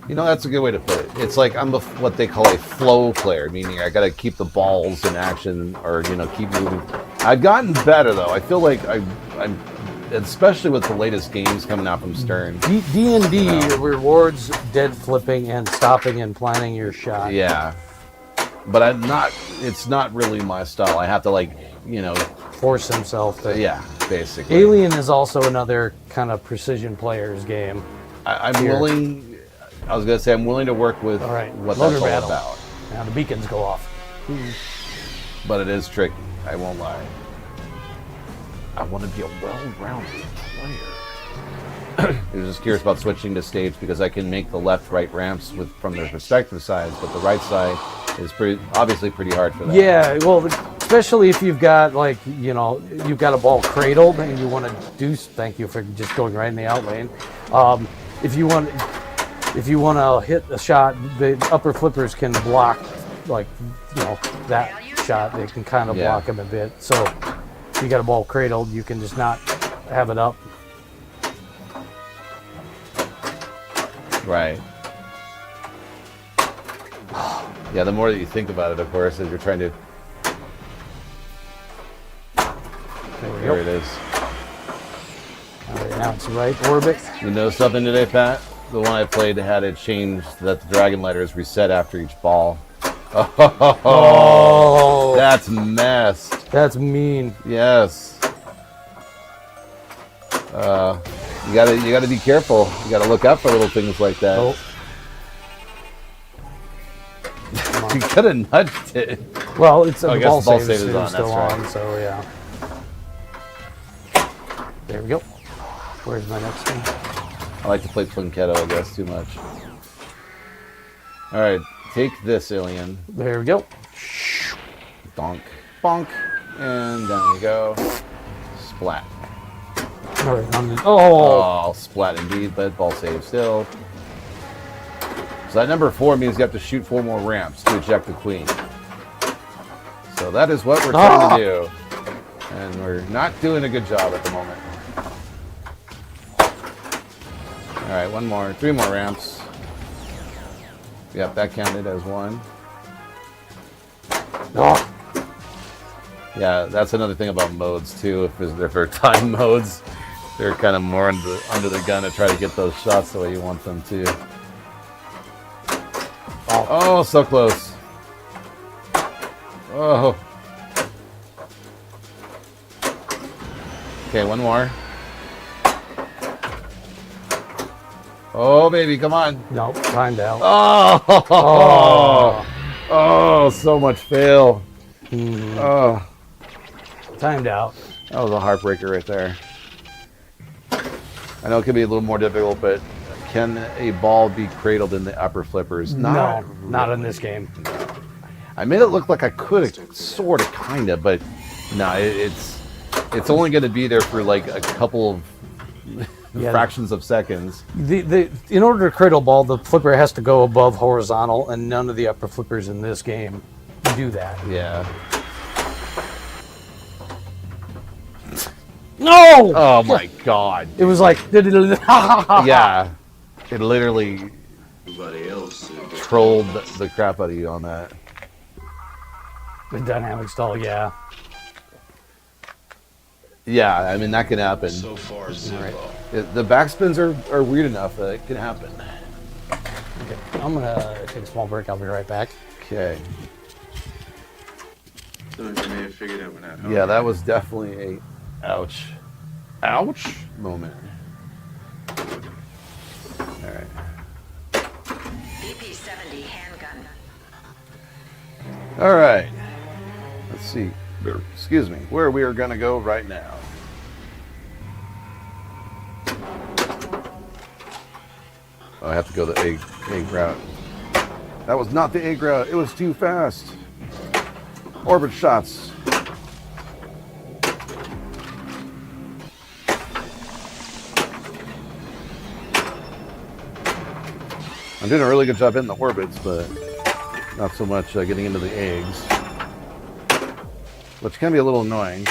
That's a good way to put it. It's like I'm what they call a flow player, meaning I got to keep the balls in action or, keep moving. I've gotten better, though. I feel like I'm especially with the latest games coming out from Stern. D&D rewards dead flipping and stopping and planning your shot. Yeah. But it's not really my style. I have to force himself to. Yeah, basically. Alien is also another kind of precision player's game. I'm willing to work with what that's all about. Now the beacons go off. But it is tricky. I won't lie. I want to be a well-rounded player. I was just curious about switching to stage because I can make the left-right ramps from their respective sides, but the right side is obviously pretty hard for that. Yeah, well, especially if you've got you've got a ball cradled and you want to do. Thank you for just going right in the out lane. If you want to hit a shot, the upper flippers can block that shot. They can kind of block them a bit. So if you got a ball cradled, you can just not have it up. Right. Yeah, the more that you think about it, of course, as you're trying to... There it is. Now it's right orbit. You know something today, Pat? The one I played had it changed that the dragon letters reset after each ball. Oh, that's messed. That's mean. Yes. You gotta be careful. You gotta look out for little things like that. Oh. Come You could have nudged it. Well, it's I the guess ball the ball save save is is on, still that's on, right. so yeah. There we go. Where's my next one? I like to play Plinketto, I guess, too much. Alright, take this, alien. There we go. Donk. Bonk. And down we go. Splat. All right, oh, Oh, splat indeed, but ball save still. So that number 4 means you have to shoot 4 more ramps to eject the queen. So that is what we're trying to do. And we're not doing a good job at the moment. Alright, 1 more. 3 more ramps. Yep, that counted as 1. oh. Yeah, that's another thing about modes too. If they're time modes, they're kind of more under the gun to try to get those shots the way you want them to. Oh, so close. Oh. Okay, 1 more. Oh, baby, come on. No, timed out. Oh, oh, so much fail. Oh, Timed out. that was a heartbreaker right there. I know it could be a little more difficult, but can a ball be cradled in the upper flippers? No, not in this game. I made it look like I could have, sort of, kind of, but no, it's only going to be there for like a couple of Yeah. fractions of seconds. In order to cradle ball, the flipper has to go above horizontal, and none of the upper flippers in this game do that. Yeah. No! Oh my god. It was like, Yeah. It literally Everybody else. trolled the crap out of you on that. The dynamic stall, yeah. Yeah, I mean, that can happen. So far, zero. The backspins are weird enough that it can happen. Okay, I'm gonna take a small break. I'll be right back. Okay. Some of you may have figured that one out. Yeah, that was definitely a ouch moment. All right. BP-70 handgun. All right. Let's see. Excuse me. Where we are going to go right now. Oh, I have to go the egg route. That was not the egg route. It was too fast. Orbit shots. I'm doing a really good job hitting the orbits, but not so much getting into the eggs, which can be a little annoying.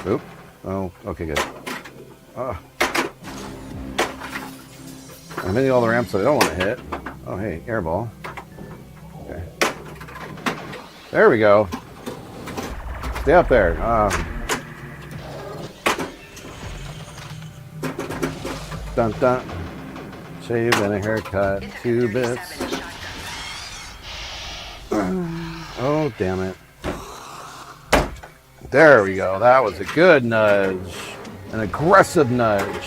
Oop. Oh, okay, good. I'm hitting all the ramps that I don't want to hit. Oh, hey, airball. Okay. There we go. Stay up there. Dun dun. Shave and a haircut. 2 bits. Oh, damn it. There we go. That was a good nudge. An aggressive nudge.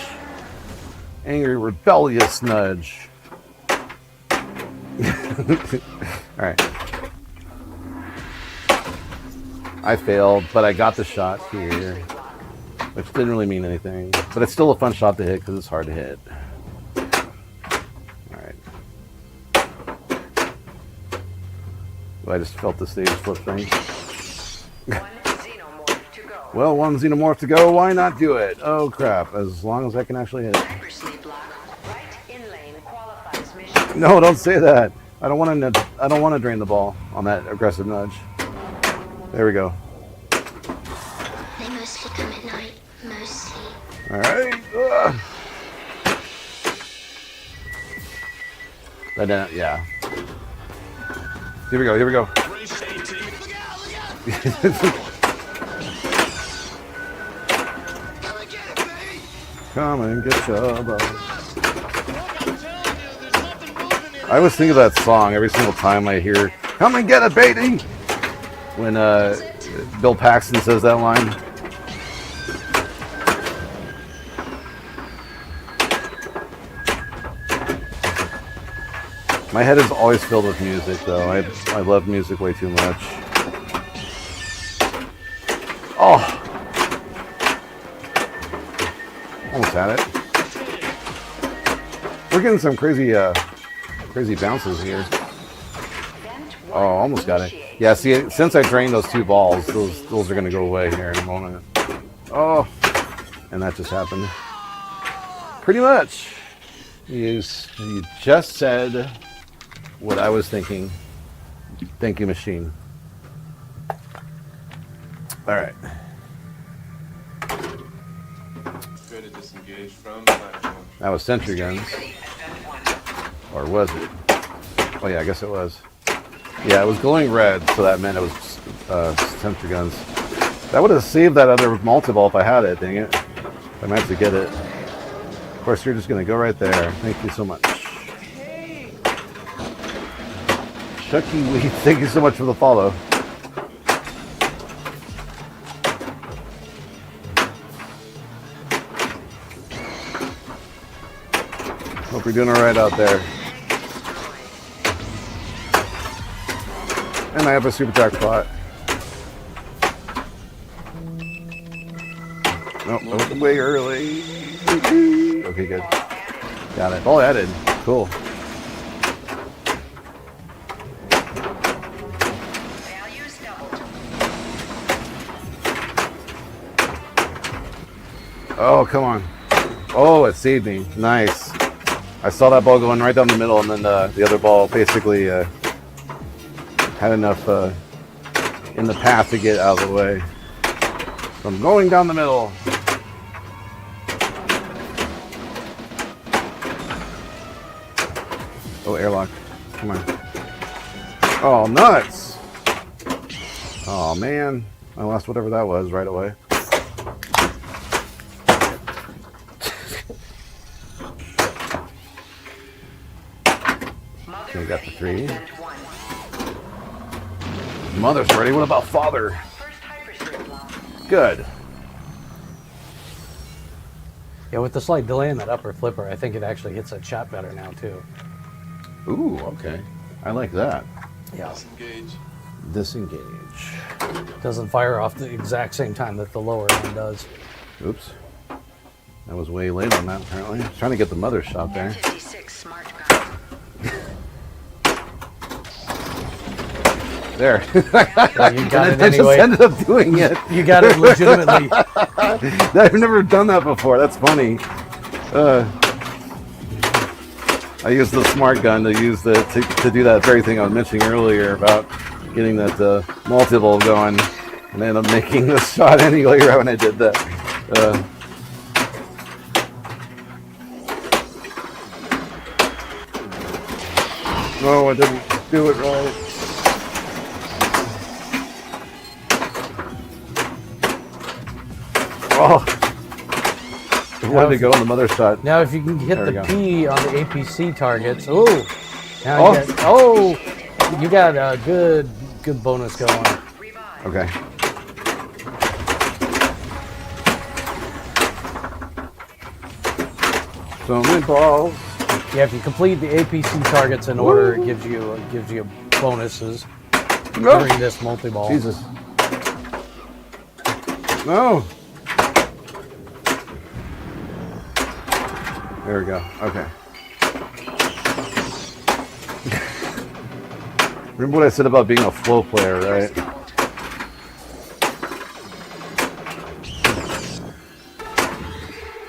Angry, rebellious nudge. Alright. I failed, but I got the shot here, which didn't really mean anything. But it's still a fun shot to hit because it's hard to hit. Alright. I just felt the stage flip thing. One xenomorph to go. Well, 1 xenomorph to go. Why not do it? Oh crap! As long as I can actually hit it. Hypersleep lock. Right in lane qualifies mission. No, don't say that. I don't want to. I don't want to drain the ball on that aggressive nudge. There we go. They mostly come at night. Mostly. All right. Yeah. Here we go. Here we go. Come and get your ball. I always think of that song every single time I hear "Come and get it, baby." When Bill Paxton says that line. My head is always filled with music, though. I love music way too much. Oh! Almost had it. We're getting some crazy bounces here. Oh, almost got it. Yeah, see, since I drained those 2 balls, those are going to go away here in a moment. Oh! And that just happened. Pretty much. You just said what I was thinking. Thank you, machine. All right. Try to disengage from platform. That was sentry guns. Or was it? Oh yeah, I guess it was. Yeah, it was glowing red, so that meant it was sentry guns. That would have saved that other multi-ball if I had it, dang it. I might have to get it. Of course, you're just going to go right there. Thank you so much. Chucky Wee, thank you so much for the follow. Hope you're doing all right out there. And I have a super jackpot. Nope, way early. Okay, good. Got it. All added. Cool. Values doubled. Oh, come on. Oh, it saved me. Nice. I saw that ball going right down the middle, and then the other ball basically had enough in the path to get out of the way. So I'm going down the middle. Oh, airlock. Come on. Oh, nuts. Oh, man. I lost whatever that was right away. Okay, got the 3. Mother's ready. What about father? First hyperspace lock. Good. Yeah, with the slight delay in that upper flipper, I think it actually hits that shot better now too. Ooh, okay. I like that. Yeah. Disengage. Disengage. Doesn't fire off the exact same time that the lower one does. Oops. I was way late on that, apparently. I was trying to get the mother shot there. 56 smart gun. There. Yeah, you got it I anyway. just ended up doing it. You got it legitimately. I've never done that before. That's funny. I used the smart gun to use to do that very thing I was mentioning earlier about getting that multi-ball going, and I ended up making the shot anyway right when I did that. No, I didn't do it right. Oh, I wanted to go on the mother shot. Now, if you can hit There we the go. P on the APC targets, now you got a good bonus going. Okay. So many balls. Yeah, if you complete the APC targets in order, it gives you bonuses during this multi-ball. Jesus. No. There we go. Okay. Remember what I said about being a flow player, right?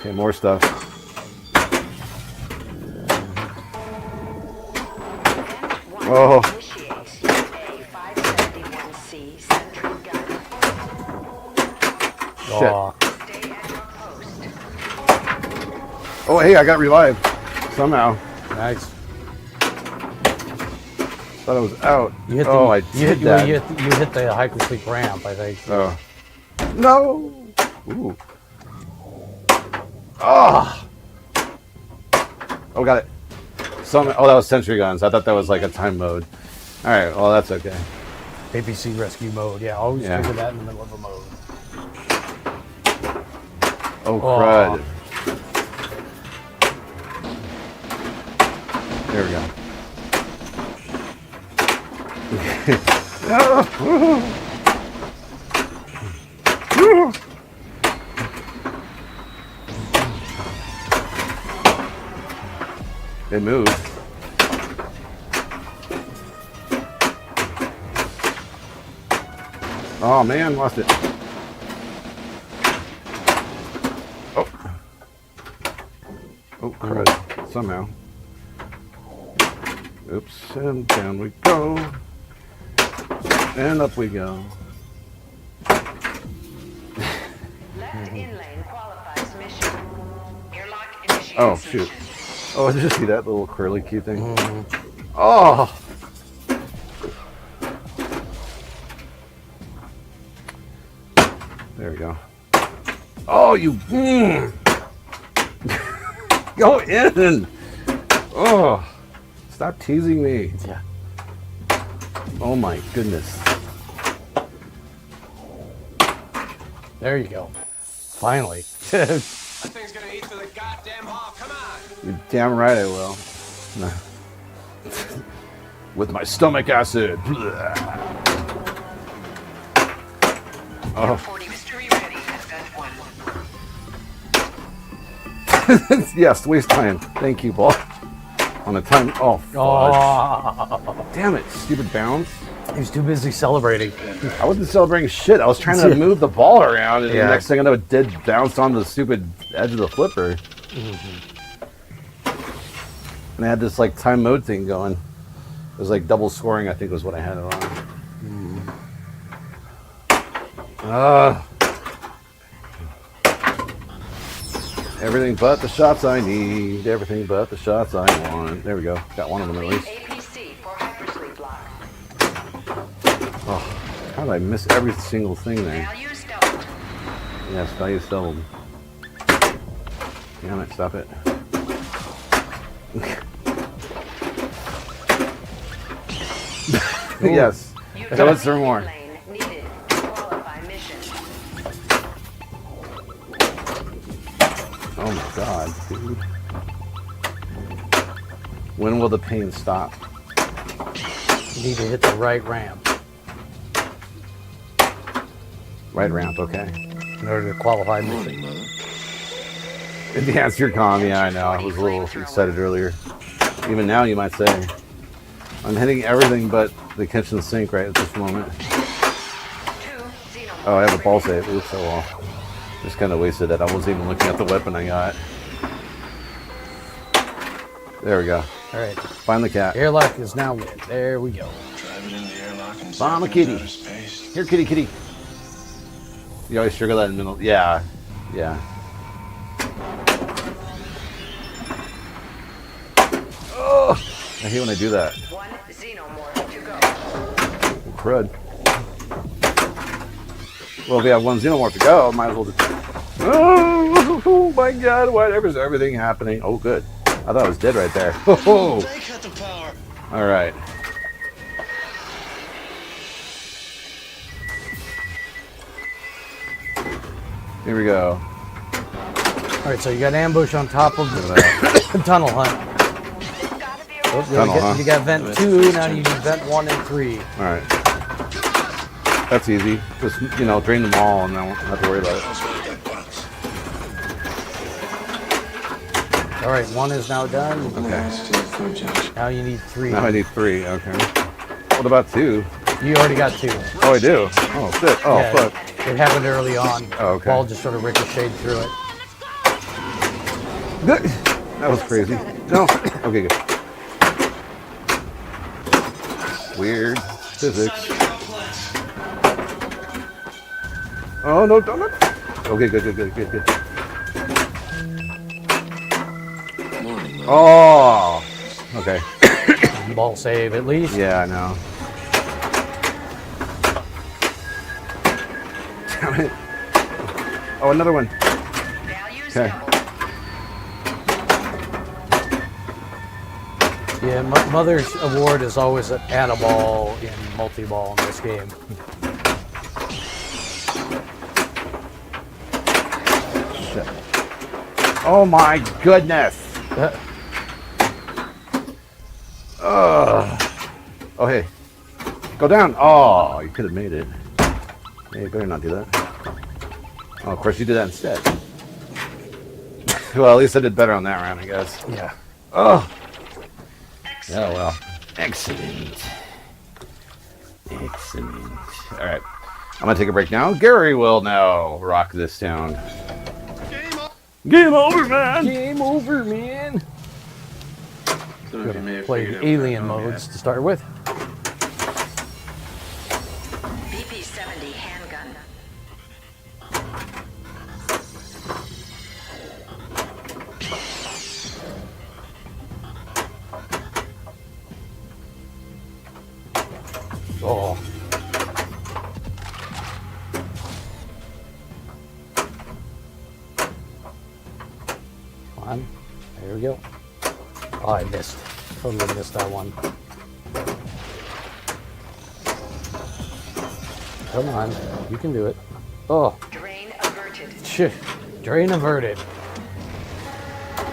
Okay, more stuff. Oh. Initiates A571C sentry gun. Shit. Aw. Stay at your post. Oh, hey, I got revived. Somehow. Nice. Thought I was out. You hit the, oh, I you did hit, that. you hit the hypersleep ramp, I think. Oh. No. Ooh. Ah. Oh, got it. Oh, that was sentry guns. I thought that was like a time mode. All right. Well, that's okay. APC rescue mode. Yeah, always Yeah. trigger that in the middle of a mode. Oh, Aw. crud. There we go. It moved. Oh man, lost it. Oh. Oh, crud. Somehow. Oops, and down we go. And up we go. Left in lane qualifies mission. Airlock initiated. Oh, shoot. Oh, did you see that little curly key thing? Oh! There we go. Oh, you... Go in! Oh! Stop teasing me. Yeah. Oh my goodness. There you go. Finally. That thing's gonna eat through the goddamn hall. Come on. You're damn right I will. No. With my stomach acid. Oh. 40 mystery ready at vent 1. Yes, waste time. Thank you, Paul. On the time. Oh, fudge. Oh, Damn it, stupid bounce. he's too busy celebrating. I wasn't celebrating shit. I was trying to move the ball around, and Yeah. the next thing I know, it did bounce on the stupid edge of the flipper. And I had this like time mode thing going. It was like double scoring, I think was what I had it on. Everything but the shots I need. Everything but the shots I want. There we go. Got one of them at least. APC for hypersleep block. Oh, how did I miss every single thing there? Values doubled. Yes, value doubled. Damn it, stop it. Yes. Tell us for more. Lane needed to qualify mission. Oh my god, dude. When will the pain stop? You need to hit the right ramp Right ramp, okay. in order to qualify mission. The answer calm, yeah, I know. I was a little excited earlier. Even now, you might say. I'm hitting everything but the kitchen sink right at this moment. 2 xenomorph. Oh, I have a ball save. Oops, oh well. Just kind of wasted it. I wasn't even looking at the weapon I got. There we go. All right. Find the cat. Airlock is now lit. There we go. Drive it in the airlock and Bomb a send kitty. it outer space. Here, kitty, kitty. You always sugar that in the middle. Yeah. Yeah. Oh, I hate when I do that. 1 xenomorph to go. Crud. Well, if we have one xenomorph to go, might as well just... Oh my god, why is everything happening? Oh, good. I thought I was dead right there. Oh, They cut the power. all right. Here we go. All right, so you got ambush on top of Look at that. the tunnel hunt. Gotta be Oh, Tunnel, huh? you got vent 2, now you need vent 1 and 3. All right. That's easy. Just, drain them all and I won't have to worry about it. All right, 1 is now done. Okay. Now you need 3. Now I need 3. Okay. What about 2? You already got 2. Oh, I do. Oh, shit. Oh, Yeah, fuck. It happened early on. Oh, okay. Ball just sort of ricocheted through it. That was crazy. No. Okay, good. Weird physics. Oh, no, don't. Okay, good. Oh. Okay. Ball save at least. Yeah, I know. Damn it. Oh, another one. values Okay. doubled. Yeah, Mother's Award is always an add-a-ball in multi-ball in this game. Shit. Oh my goodness. Oh, hey. Go down. Oh, you could have made it. Yeah, you better not do that. Oh, of course you did that instead. Well, at least I did better on that round, I guess. Yeah. Oh. Yeah, well. Excellent. Excellent. All right. I'm going to take a break now. Gary will now rock this town. Game over, man. Game over, man. Some of you may have Play figured out alien what I'm modes to start with. BP-70 handgun. Oh. Come on. There we go. Oh, I missed. Totally missed that one. Come on. You can do it. Oh. Drain averted. Shit. Drain averted.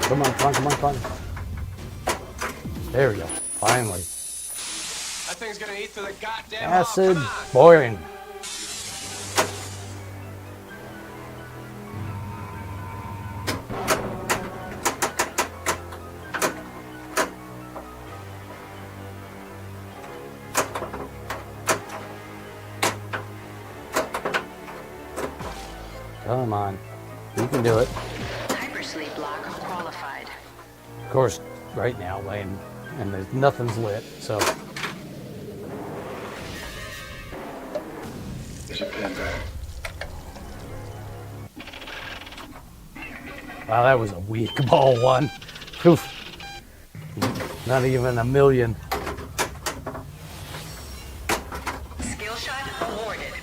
Come on, come on, come on, come on. There we go. Finally. That thing's gonna eat through the goddamn Acid Come on. boring. Come on. You can do it. Hypersleep lock qualified. Of course, right now, Lane, and there's nothing's lit, so. There's a pin back. Wow, that was a weak ball one. Oof. Not even a million. Skill shot awarded.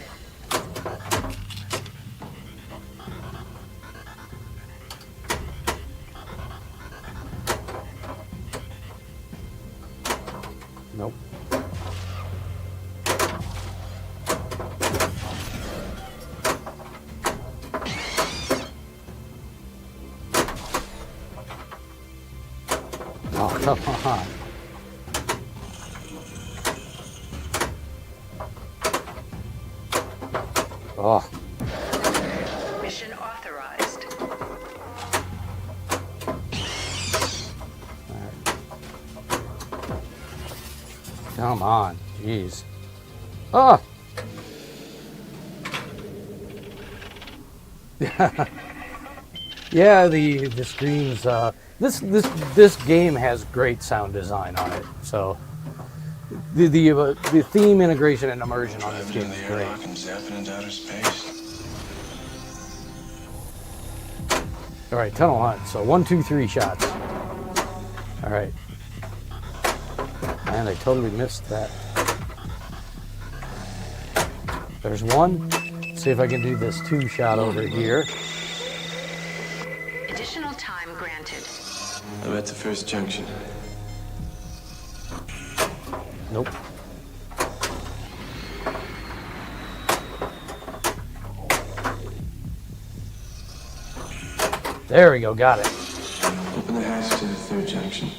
Nope. Oh, come on. Oh, Mission authorized. come on. Jeez. Oh! Yeah, the screens. This game has great sound design on it. So the theme integration and immersion on this Driving game in is the great. airlock and zapping into outer space. All right, tunnel hunt. So 1, 2, 3 shots. All right. Man, I totally missed that. There's one. See if I can do this 2 shot over here. Additional time granted. I'm at the first junction. Nope. There we go, got it. Open the hatch to the third junction.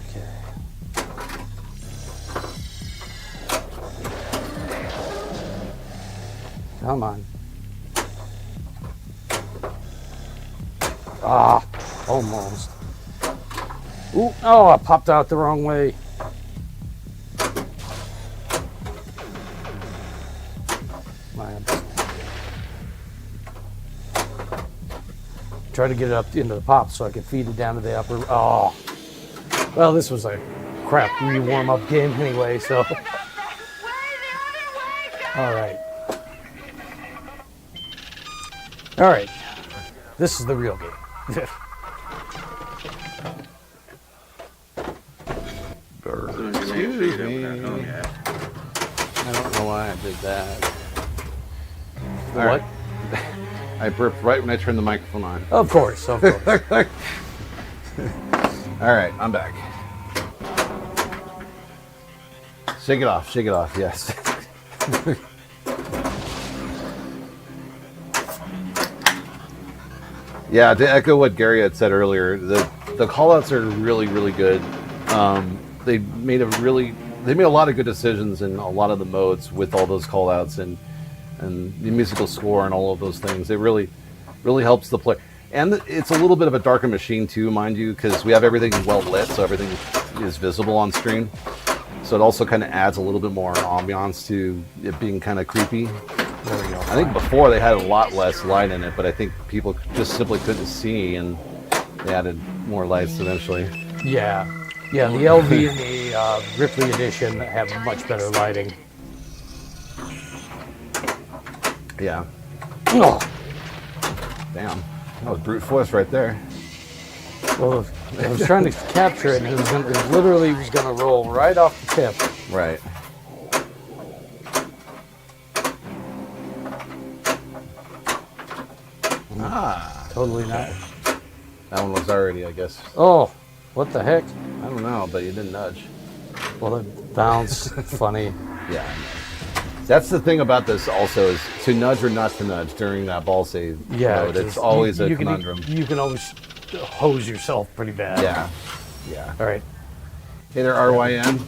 Okay. Come on. Ah, almost. Ooh, oh, I popped out the wrong way. Man. Try to get it up into the pop so I can feed it down to the upper. Oh, well, this was a crap warm-up game anyway, so. All right. All right. This is the real game. Excuse me. I don't know why I did that. What? I burped right when I turned the microphone on. Of course, of course. All right, I'm back. Shake it off, yes. Yeah, to echo what Gary had said earlier, the callouts are really, really good. They made a lot of good decisions in a lot of the modes with all those callouts and the musical score and all of those things. It really helps the play. And it's a little bit of a darker machine too, mind you, because we have everything well lit, so everything is visible on screen. So it also kind of adds a little bit more ambiance to it being kind of creepy. There we go. I think before they had a lot less light in it, but I think people just simply couldn't see, and they added more lights eventually. Yeah. Yeah, the LV and the Ripley edition have much better lighting. Yeah. Oh, Damn. That was brute force right there. well, I was trying to capture it, and it literally was going to roll right off the tip. Right. Totally not. That one was already, I guess. Oh, what the heck? I don't know, but you didn't nudge. Well, it bounced. Funny. Yeah. That's the thing about this also, is to nudge or not to nudge during that ball save Yeah, mode. It's 'cause always a you conundrum. You can always hose yourself pretty bad. Yeah. Yeah. All right. Hey there, RYN.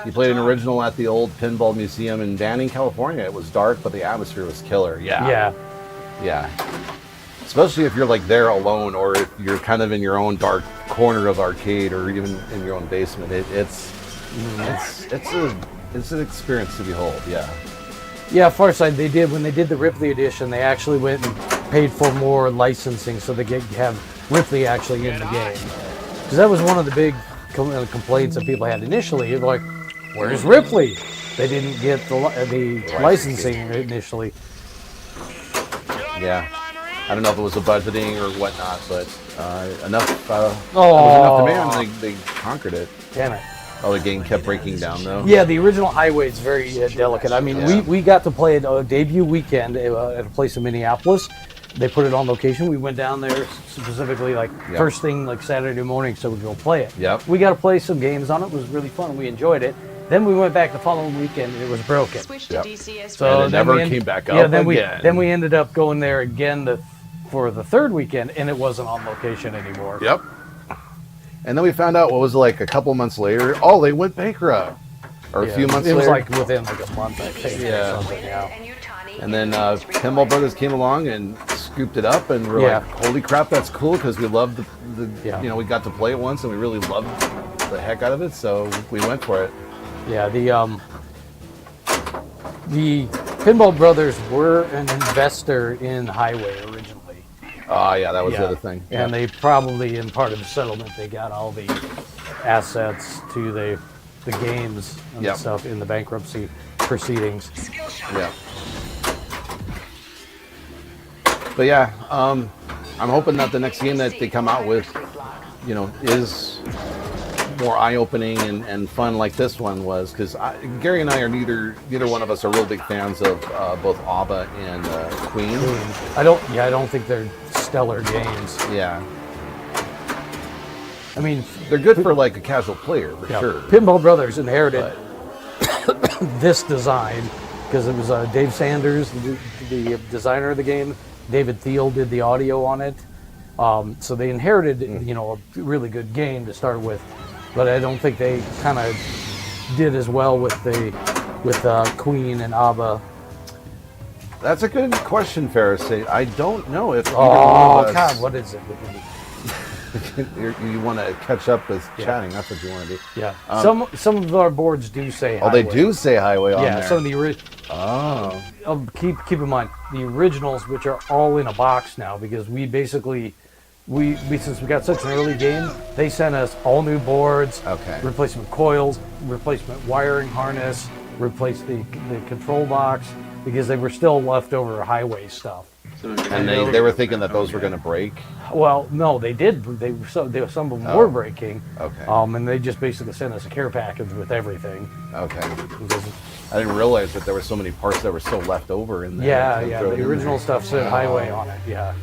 You played an original at the old Pinball Museum in Banning, California. It was dark, but the atmosphere was killer. Yeah. Yeah. Especially if you're like there alone, or if you're kind of in your own dark corner of arcade, or even in your own basement. It's an experience to behold. Yeah. Yeah, Farside, when they did the Ripley edition, they actually went and paid for more licensing so they could have Ripley actually in the game. Because that was one of the big complaints that people had initially. They were like, where's Ripley? They didn't get the licensing initially. Yeah. I don't know if it was a budgeting or whatnot, but enough. That was enough demand. They conquered it. Damn it. Oh, the game kept breaking down though. Yeah, the original Highway is very delicate. I mean, Yeah. we got to play it debut weekend at a place in Minneapolis. They put it on location. We went down there specifically first thing like Saturday morning so we could go play it. Yep. We got to play some games on it. It was really fun. We enjoyed it. Then we went back the following weekend and it was broken. Switch to Yep. DCS. So And it then never we came back Yeah, up then again. we ended up going there again for the third weekend and it wasn't on location anymore. Yep. And then we found out, what was it, like a couple months later? Oh, they went bankrupt. Or a Yeah, few months it was later. like within like a month, I think. Yeah. Or something, yeah. And you, Tawny, And then in the Pinball Brothers came along and scooped it up, and we're Yeah. like, "Holy crap, that's cool!" Because we loved Yeah. we got to play it once, and we really loved the heck out of it. So we went for it. Yeah, the Pinball Brothers were an investor in Highway originally. Oh yeah, that was Yeah. the other thing. And they probably, in part of the settlement, they got all the assets to the games and Yep. stuff in the bankruptcy proceedings. Yeah. But yeah, I'm hoping that the next game that they come out with, is more eye-opening and fun like this one was, because Gary and I are neither one of us are real big fans of both ABBA and Queen. I don't think they're stellar games. Yeah, I mean, they're good for like a casual player for yeah, sure. Pinball Brothers inherited this design because it was Dave Sanders, the designer of the game. David Thiel did the audio on it. So they inherited, a really good game to start with, but I don't think they kind of did as well with Queen and ABBA. That's a good question, Pharisee. I don't know if either Oh one of us, God, what is it? you want to catch up with chatting. That's what you want to do. Yeah, some of our boards do say. Oh, they Highway. do say Highway on Yeah, there. some of the Oh. keep in mind the originals, which are all in a box now, because we basically since we got such an early game, they sent us all new boards, Okay. replacement coils, replacement wiring harness, replace the control box, because they were still leftover Highway stuff. And they were thinking that those were going to break. Well, no, they did. Some of them were breaking. Okay. And they just basically sent us a care package with everything. Okay. Because I didn't realize that there were so many parts that were still left over in there. Yeah, the original stuff said Highway on it, yeah.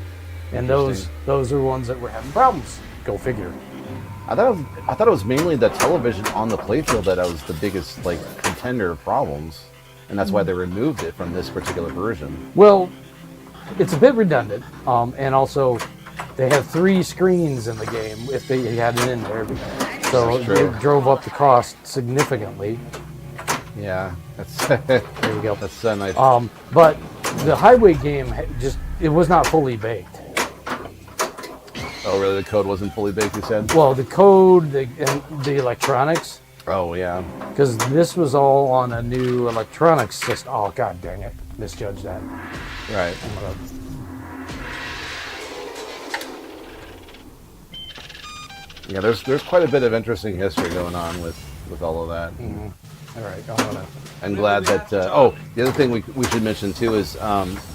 And those are ones that were having problems. Go figure. I thought it was mainly the television on the playfield that was the biggest contender of problems, and that's why they removed it from this particular version. Well, it's a bit redundant, and also they have 3 screens in the game if they had it in there. So True. it drove up the cost significantly. Yeah, that's There you go. that's nice. But the highway game it was not fully baked. Oh, really? The code wasn't fully baked, you said? Well, the code and the electronics, Oh, yeah. because this was all on a new electronics system. Oh, god dang it. Misjudged that. Right. I'm gonna- Yeah, there's quite a bit of interesting history going on with all of that. All right, I'm gonna... I'm glad that. Oh, the other thing we should mention too is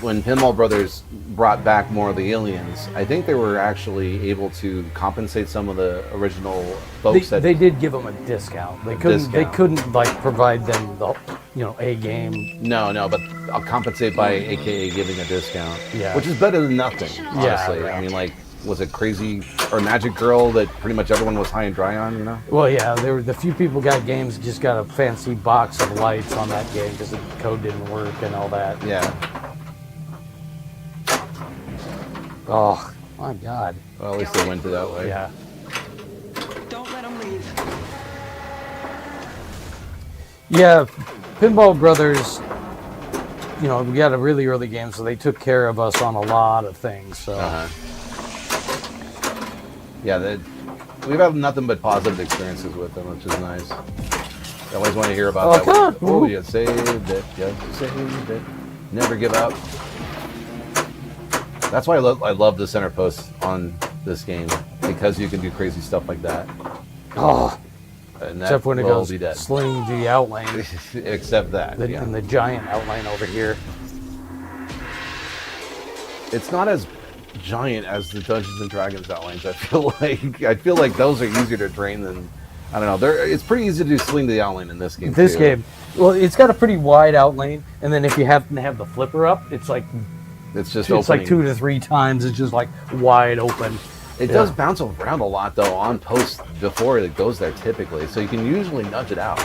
when Pinball Brothers brought back more of the aliens, I think they were actually able to compensate some of the original folks They did give them a discount. They couldn't. They discount. couldn't like provide them the a game. No, but I'll compensate by AKA giving a discount. Yeah. Which is better than nothing, honestly. Yeah. I mean, like, was it Crazy or Magic Girl that pretty much everyone was high and dry on, you know? Well, yeah, there were the few people got games just got a fancy box of lights on that game because the code didn't work and all that. Yeah. Oh my god. Well, at least they went it that way. Yeah. Don't let them leave. Yeah, Pinball Brothers. We got a really early game, so they took care of us on a lot of things. So. Uh-huh. Yeah, we've had nothing but positive experiences with them, which is nice. I always want to hear about that. God. Oh, Ooh. you saved it. You saved it. Never give up. That's why I love the center post on this game, because you can do crazy stuff like that. Oh, And that except when it will goes be dead. sling the outline, Except that. Yeah. and the giant outline over here. It's not as giant as the Dungeons and Dragons outlines. I feel like those are easier to drain than, I don't know. It's pretty easy to do sling the outline in this game. This too. game, well, it's got a pretty wide outline, and then if you happen to have the flipper up, it's like It's just it's like opening. 2 to 3 times. It's just like wide open. It does bounce around a lot though on post before it goes there typically, so you can usually nudge it out.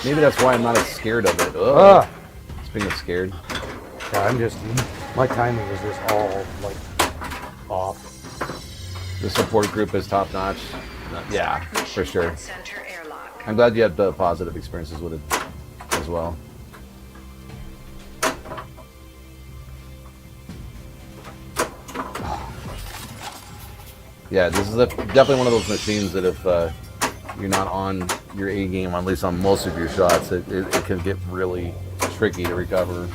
Maybe that's why I'm not as scared of it. Ah. Speaking of scared, Yeah, my timing is just all like off. the support group is top notch. Yeah, for sure. Center airlock. I'm glad you had positive experiences with it as well. Yeah, this is definitely one of those machines that if you're not on your A game, at least on most of your shots, it can get really tricky to recover.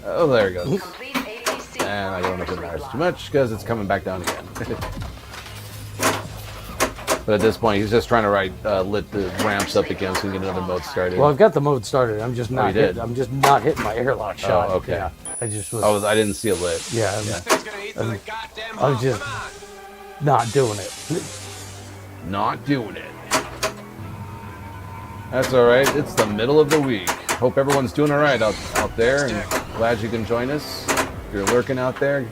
Oh, there it goes. Complete APC. And I don't know if it matters too much because it's coming back down again. But at this point, he's just trying to lit the ramps up again so we can get another mode started. Well, I've got the mode started. I'm just not. you did? I'm just not hitting my airlock shot. okay. Yeah, I just was. I didn't see it lit. Yeah, Thing's gonna eat to the goddamn I was hog. just Come on. not doing it. Not doing it. That's all right. It's the middle of the week. Hope everyone's doing all right out there, and glad you can join us. If you're lurking out there,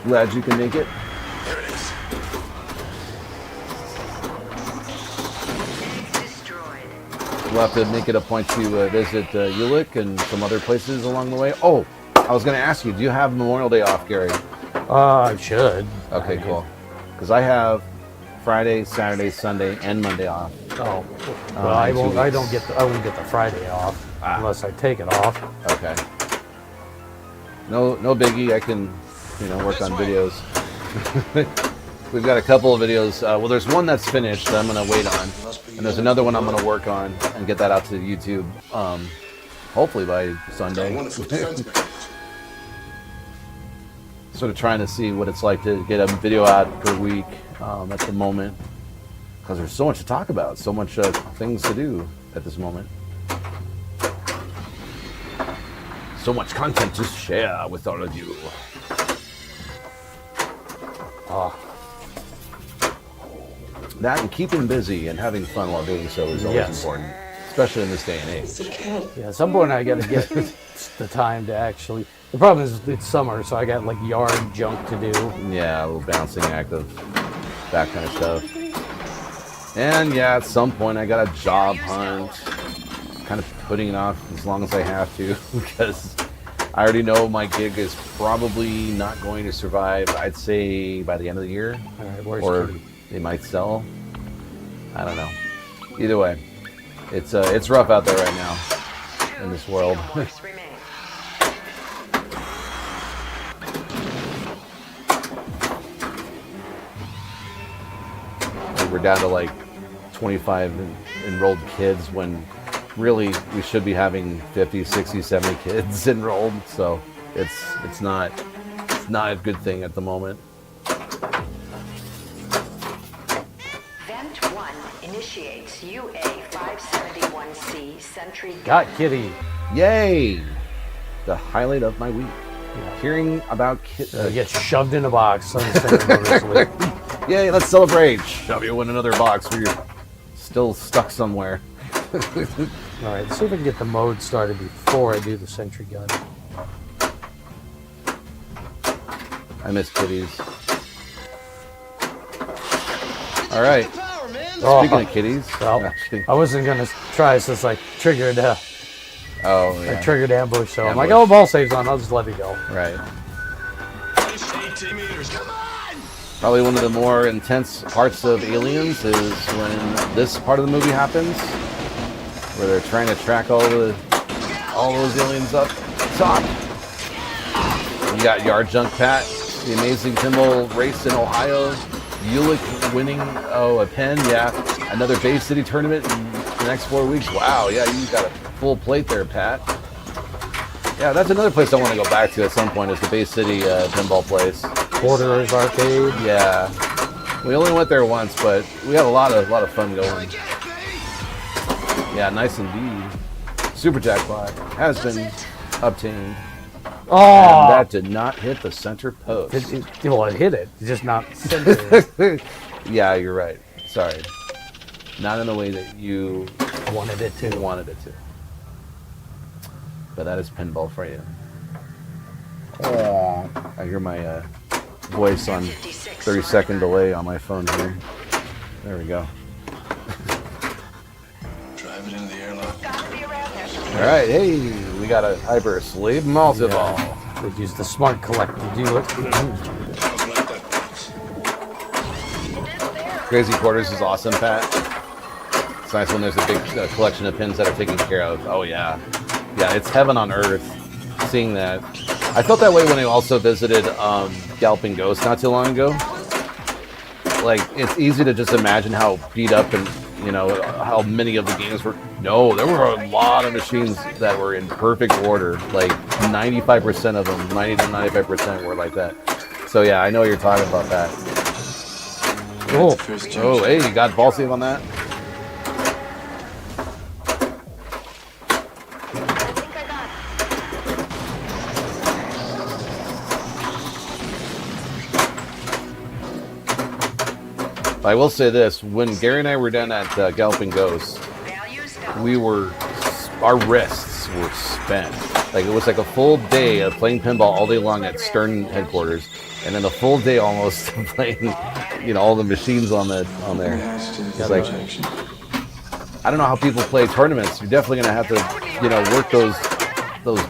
glad you can make it. There it is. Eggs destroyed. We'll have to make it a point to visit Ulick and some other places along the way. Oh, I was going to ask you, do you have Memorial Day off, Gary? I should. Okay, cool. Because I have Friday, Saturday, Sunday, and Monday off. Oh, well, I 2 won't. I weeks. don't get. I won't get the Friday off unless I take it off. Okay. No biggie. I can, work on videos. We've got a couple of videos. Well, there's one that's finished that I'm going to wait on, and there's another one I'm going to work on and get that out to YouTube. Hopefully by Sunday. Wonderful defense mechanism. Sort of trying to see what it's like to get a video out per week at the moment, because there's so much to talk about, so much things to do at this moment, so much content to share with all of you. That and keeping busy and having fun while doing so is always Yes. important, especially in this day and age. Yeah, at some point I got to get the time to actually. The problem is it's summer, so I got like yard junk to do. Yeah, a little bouncing act of that kind of stuff. And yeah, at some point I got a job hunt. Kind of putting it off as long as I have to because I already know my gig is probably not going to survive, I'd say, by the end of the year. All right, where's Or Kitty? they might sell. I don't know. Either way, it's rough out there right now in this world. Xenomorphs remain. We're down to like 25 enrolled kids when really we should be having 50, 60, 70 kids enrolled. So it's not a good thing at the moment. Vent 1 initiates UA-571C Sentry Got Kitty. Yay! The highlight of my week. Yeah. Hearing about kids. Get shoved in a box unceremoniously. Yay, let's celebrate! Shove you in another box where you're still stuck somewhere. All right, let's see if I can get the mode started before I do the sentry gun. I miss kitties. Alright. Speaking of kitties. Well, actually, I wasn't gonna try since I triggered oh, yeah. I triggered ambush, so I'm like, Ambush. oh, ball save's on. I'll just let it go. Right. Probably one of the more intense parts of Aliens is when this part of the movie happens, where they're trying to track all those aliens up top. You got Yard Junk Pat, the amazing pinball race in Ohio, Ulick winning a pen, yeah, another Bay City tournament in the next 4 weeks. Wow, yeah, you got a full plate there, Pat. Yeah, that's another place I want to go back to at some point, is the Bay City pinball place. Quarters Arcade. Yeah, we only went there once, but we had a lot of fun going. Yeah, nice indeed. Super Jackpot has been obtained. Oh! And that did not hit the center post. It hit it. It's just not centered. Yeah, you're right. Sorry. Not in the way that you Wanted it to. wanted it to. But that is pinball for you. Oh, I hear my voice on 30-second delay on my phone here. There we go. Drive it into the airlock. Gotta be around there. All right, hey, we got a hyper sleep multi-ball. They use the smart collect to do it. How's like that box? Crazy Quarters is awesome, Pat. It's nice when there's a big collection of pins that are taken care of. Oh, yeah. Yeah, it's heaven on earth seeing that. I felt that way when I also visited Galloping Ghost not too long ago. Like, it's easy to just imagine how beat up and, you know, how many of the games were. No, there were a lot of machines that were in perfect order. Like, 95% of them, 90 to 95% were like that. So, yeah, I know what you're talking about that. Oh, Oh, hey, you got ball save on that? I will say this: when Gary and I were down at Galloping Ghost, our wrists were spent. Like, it was like a full day of playing pinball all day long at Stern headquarters, and then a full day almost of playing, you know, all the machines on there. It's like, I don't know how people play tournaments. You're definitely gonna have to, you know, work those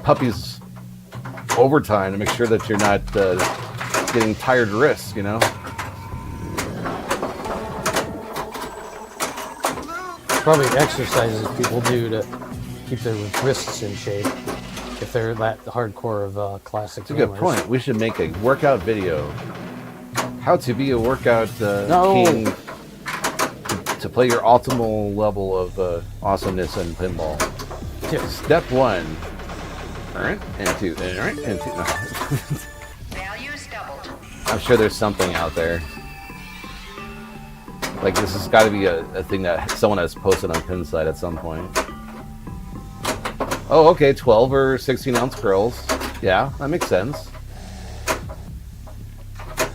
puppies overtime to make sure that you're not getting tired wrists, you know. probably exercises people do to keep their wrists in shape if they're that hardcore of classic. That's a good gamers. point. We should make a workout video. How to be a workout king to play your optimal level of awesomeness in pinball. Yeah. Step 1. All right, and 2. All right, and 2. No. Values doubled. I'm sure there's something out there. Like, this has got to be a thing that someone has posted on Pinside at some point. Oh, okay, 12 or 16 ounce curls. Yeah, that makes sense.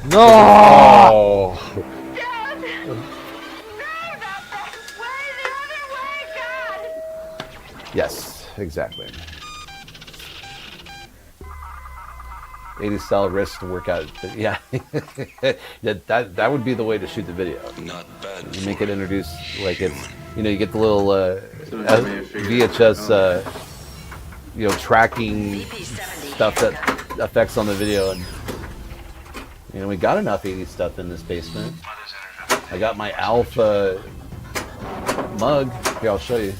No! Oh. Dad! No, not that way, the other way, God! Yes, exactly. 80 style wrist workout. Yeah, that would be the way to shoot the video. Not bad. You make it introduce like it's, you know, you get the little VHS, you know, tracking stuff that affects on the video, and you know, we got enough 80s stuff in this basement. I got my Alpha mug. Here, I'll show you.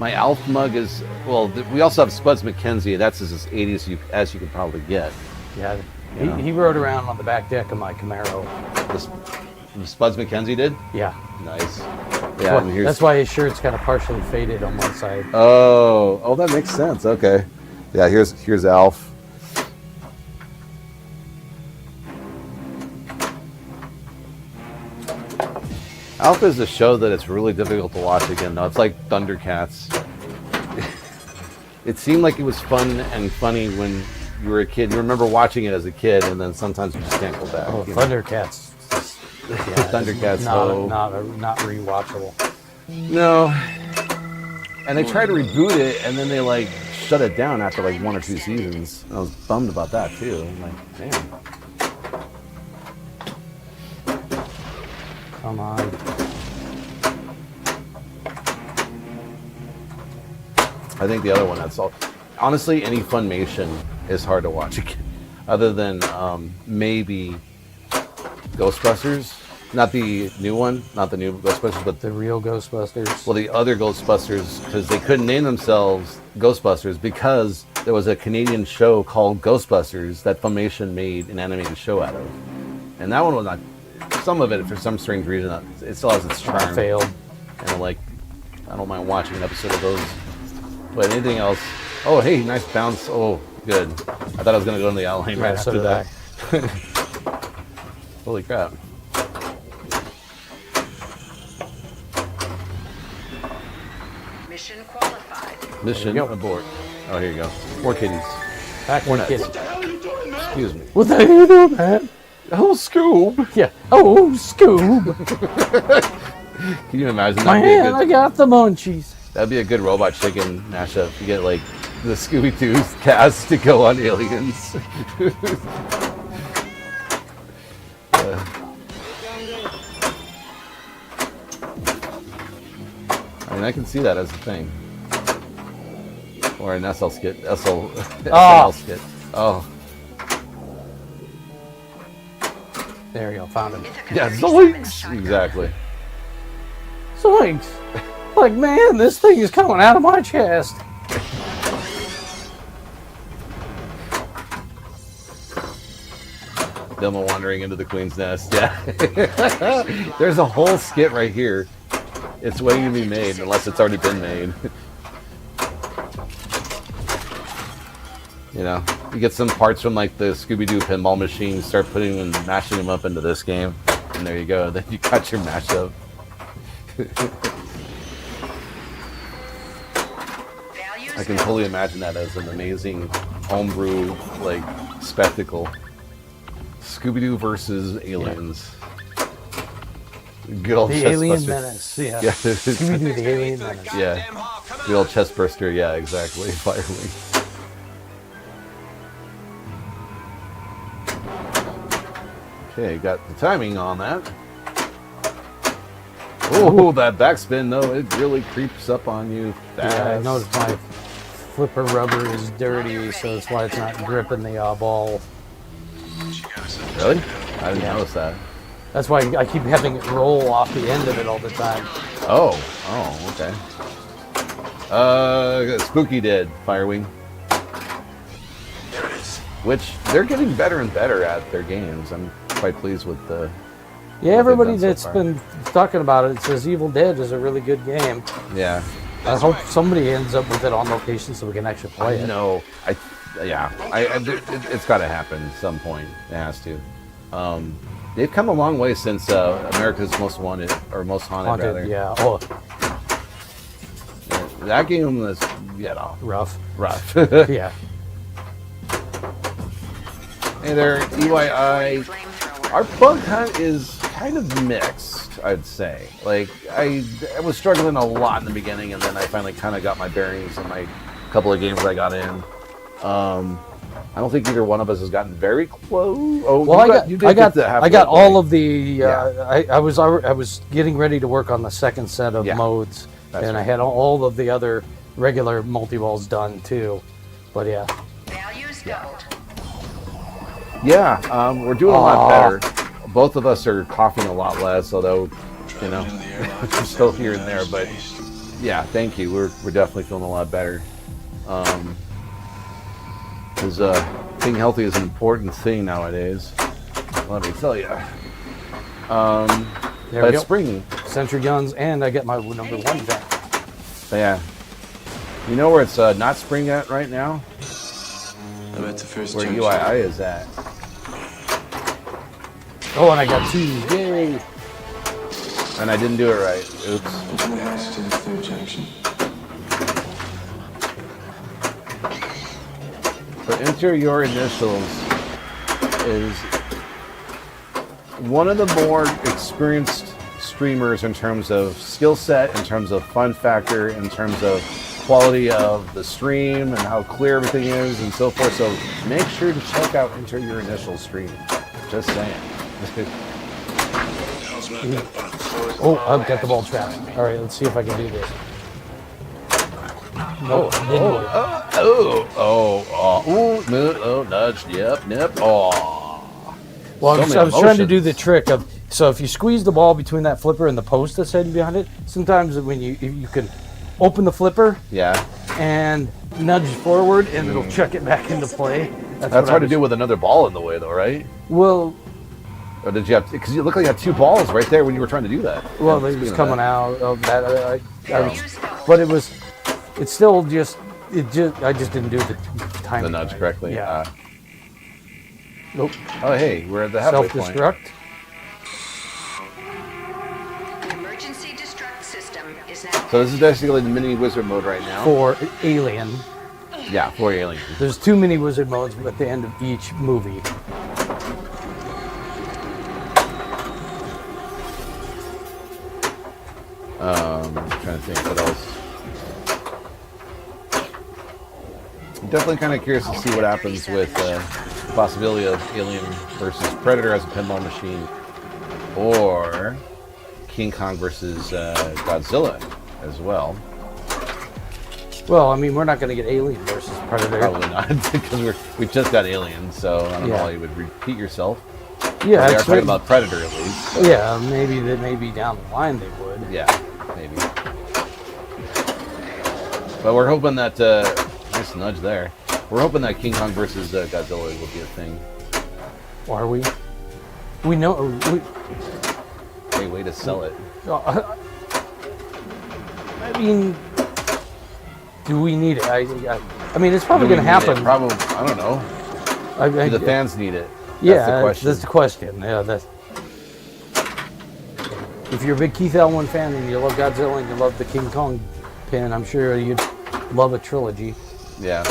My Alpha mug is, well, we also have Spuds McKenzie. That's as 80s as you could probably get. Yeah. Yeah. He rode around on the back deck of my Camaro. The Spuds McKenzie did? Yeah. Nice. Yeah, and here's... That's why his shirt's kind of partially faded on one side. Oh, that makes sense. Okay. Yeah, here's Alf. Alf is a show that it's really difficult to watch again, though. It's like Thundercats. It seemed like it was fun and funny when you were a kid. You remember watching it as a kid, and then sometimes you just can't go back. Oh, you know? Thundercats. Yeah, Thundercats. not rewatchable. No. And they tried to reboot it, and then they like shut it down after like 1 or 2 seasons. I was bummed about that too. I'm like, damn. Come on. I think the other one that's all. Honestly, any Funimation is hard to watch again, other than maybe Ghostbusters. Not the new one, not the new Ghostbusters, but The real Ghostbusters. well, the other Ghostbusters, because they couldn't name themselves Ghostbusters because there was a Canadian show called Ghostbusters that Funimation made an animated show out of, and that one was not. Some of it, for some strange reason, it still has its charm. Failed. And like, I don't mind watching an episode of those. But anything else? Oh, hey, nice bounce. Oh, good. I thought I was gonna go in the outline right so after did I. that. Holy crap! Mission qualified. Mission abort. Oh, here you go. More kitties. Back More to nuts. kitty. Excuse me. What the hell you doing, man? Oh, Scoob. Yeah. Oh, Scoob. Can you imagine that? Man, I got the munchies. That'd be a good robot chicken mashup. You get like the Scooby-Doo cast to go on Aliens. I mean, I can see that as a thing. Or an SL skit. SNL skit. Oh. There you go, found him. Yeah, zoinks! Exactly. Zoinks! Like, man, this thing is coming out of my chest. Dilma wandering into the Queen's Nest. Yeah. There's a whole skit right here. It's waiting to be made, unless it's already been made. You know, you get some parts from like the Scooby-Doo pinball machine, start putting and mashing them up into this game, and there you go. Then you got your mashup. I can totally imagine that as an amazing homebrew like spectacle. Scooby-Doo versus Aliens. Good old The chest Alien buster. Menace, yeah. Yeah. Scooby-Doo, the Alien Menace. Yeah. Good old chest burster, yeah, exactly. Firewing. Okay, got the timing on that. Oh, that backspin though, it really creeps up on you fast. Yeah, I noticed my flipper rubber is dirty, so that's why it's not gripping the ball. Really? I didn't Yeah. notice that. That's why I keep having it roll off the end of it all the time. Oh, okay. Spooky did Firewing. Which they're getting better and better at their games. I'm quite pleased with the. Yeah, everybody done so that's far. been talking about it says Evil Dead is a really good game. Yeah. I hope somebody ends up with it on location so we can actually play it. No, it's got to happen at some point. It has to. They've come a long way since America's Most Wanted or Most Haunted, rather. Yeah. Oh, That game was, rough. rough. Yeah. Hey there, EYI. Our bug hunt is kind of mixed, I'd say. Like, I was struggling a lot in the beginning, and then I finally kind of got my bearings in my couple of games that I got in. I don't think either one of us has gotten very close. Oh, Well, I got all of the. Yeah. I was getting ready to work on the second set of Yeah, modes, that's and I right. had all of the other regular multi-balls done too. But yeah. Values doubled. Yeah, we're doing a lot better. Both of us are coughing a lot less, although, you know, we're still here and there. But yeah, thank you. We're definitely feeling a lot better. Because being healthy is an important thing nowadays. Let me tell you. There But we it's go. spring. Sentry guns, and I get my number 1 vent. Yeah. You know where it's not spring at right now? I'm at the first Where junction. UII is at. Oh, and I got 2. Yay! And I didn't do it right. Oops. Next to the third junction. So enter your initials is one of the more experienced streamers in terms of skill set, in terms of fun factor, in terms of quality of the stream and how clear everything is and so forth. So make sure to check out Enter Your Initials stream. Just saying. Oh, I've got the ball trapped. All right, let's see if I can do this. No, it didn't work. Nudge, yep. Oh. Well, So I many was trying to do emotions. the trick of, so if you squeeze the ball between that flipper and the post that's hidden behind it, sometimes when you can open the flipper Yeah. and nudge forward and it'll chuck it back into play. That's hard to do with another ball in the way, though, right? Well, Or did you have? Because you look like you had 2 balls right there when you were trying to do that. well, Yeah, it speaking was of coming that. out of that. But it's still just, I just didn't do the timing. The nudge right. correctly. Yeah. Nope. Oh, hey, we're at the halfway point. Self-destruct. Emergency destruct system is now. So this is basically the mini wizard mode right now. For Alien. Yeah, for aliens. There's 2 mini wizard modes at the end of each movie. I'm trying to think what else. I'm definitely kind of curious to see what happens with the possibility of Alien versus Predator as a pinball machine, or King Kong versus Godzilla as well. Well, I mean, we're not going to get Alien versus Predator. Probably not, because we just got Alien, so I don't know Yeah. why you would repeat yourself. Yeah, We are it's talking about Predator at least. yeah, maybe down the line they would. Yeah, maybe. But we're hoping that nice nudge there. We're hoping that King Kong versus Godzilla will be a thing. Are we? We know. Hey, way to sell it. I mean, do we need it? I mean, it's probably Do we going to need it? happen. Probably. I don't know. Do the fans need it? Yeah, That's the question. that's the question. Yeah, that's. If you're a big Keith Elwin fan and you love Godzilla and you love the King Kong pin, I'm sure you'd love a trilogy. Yeah.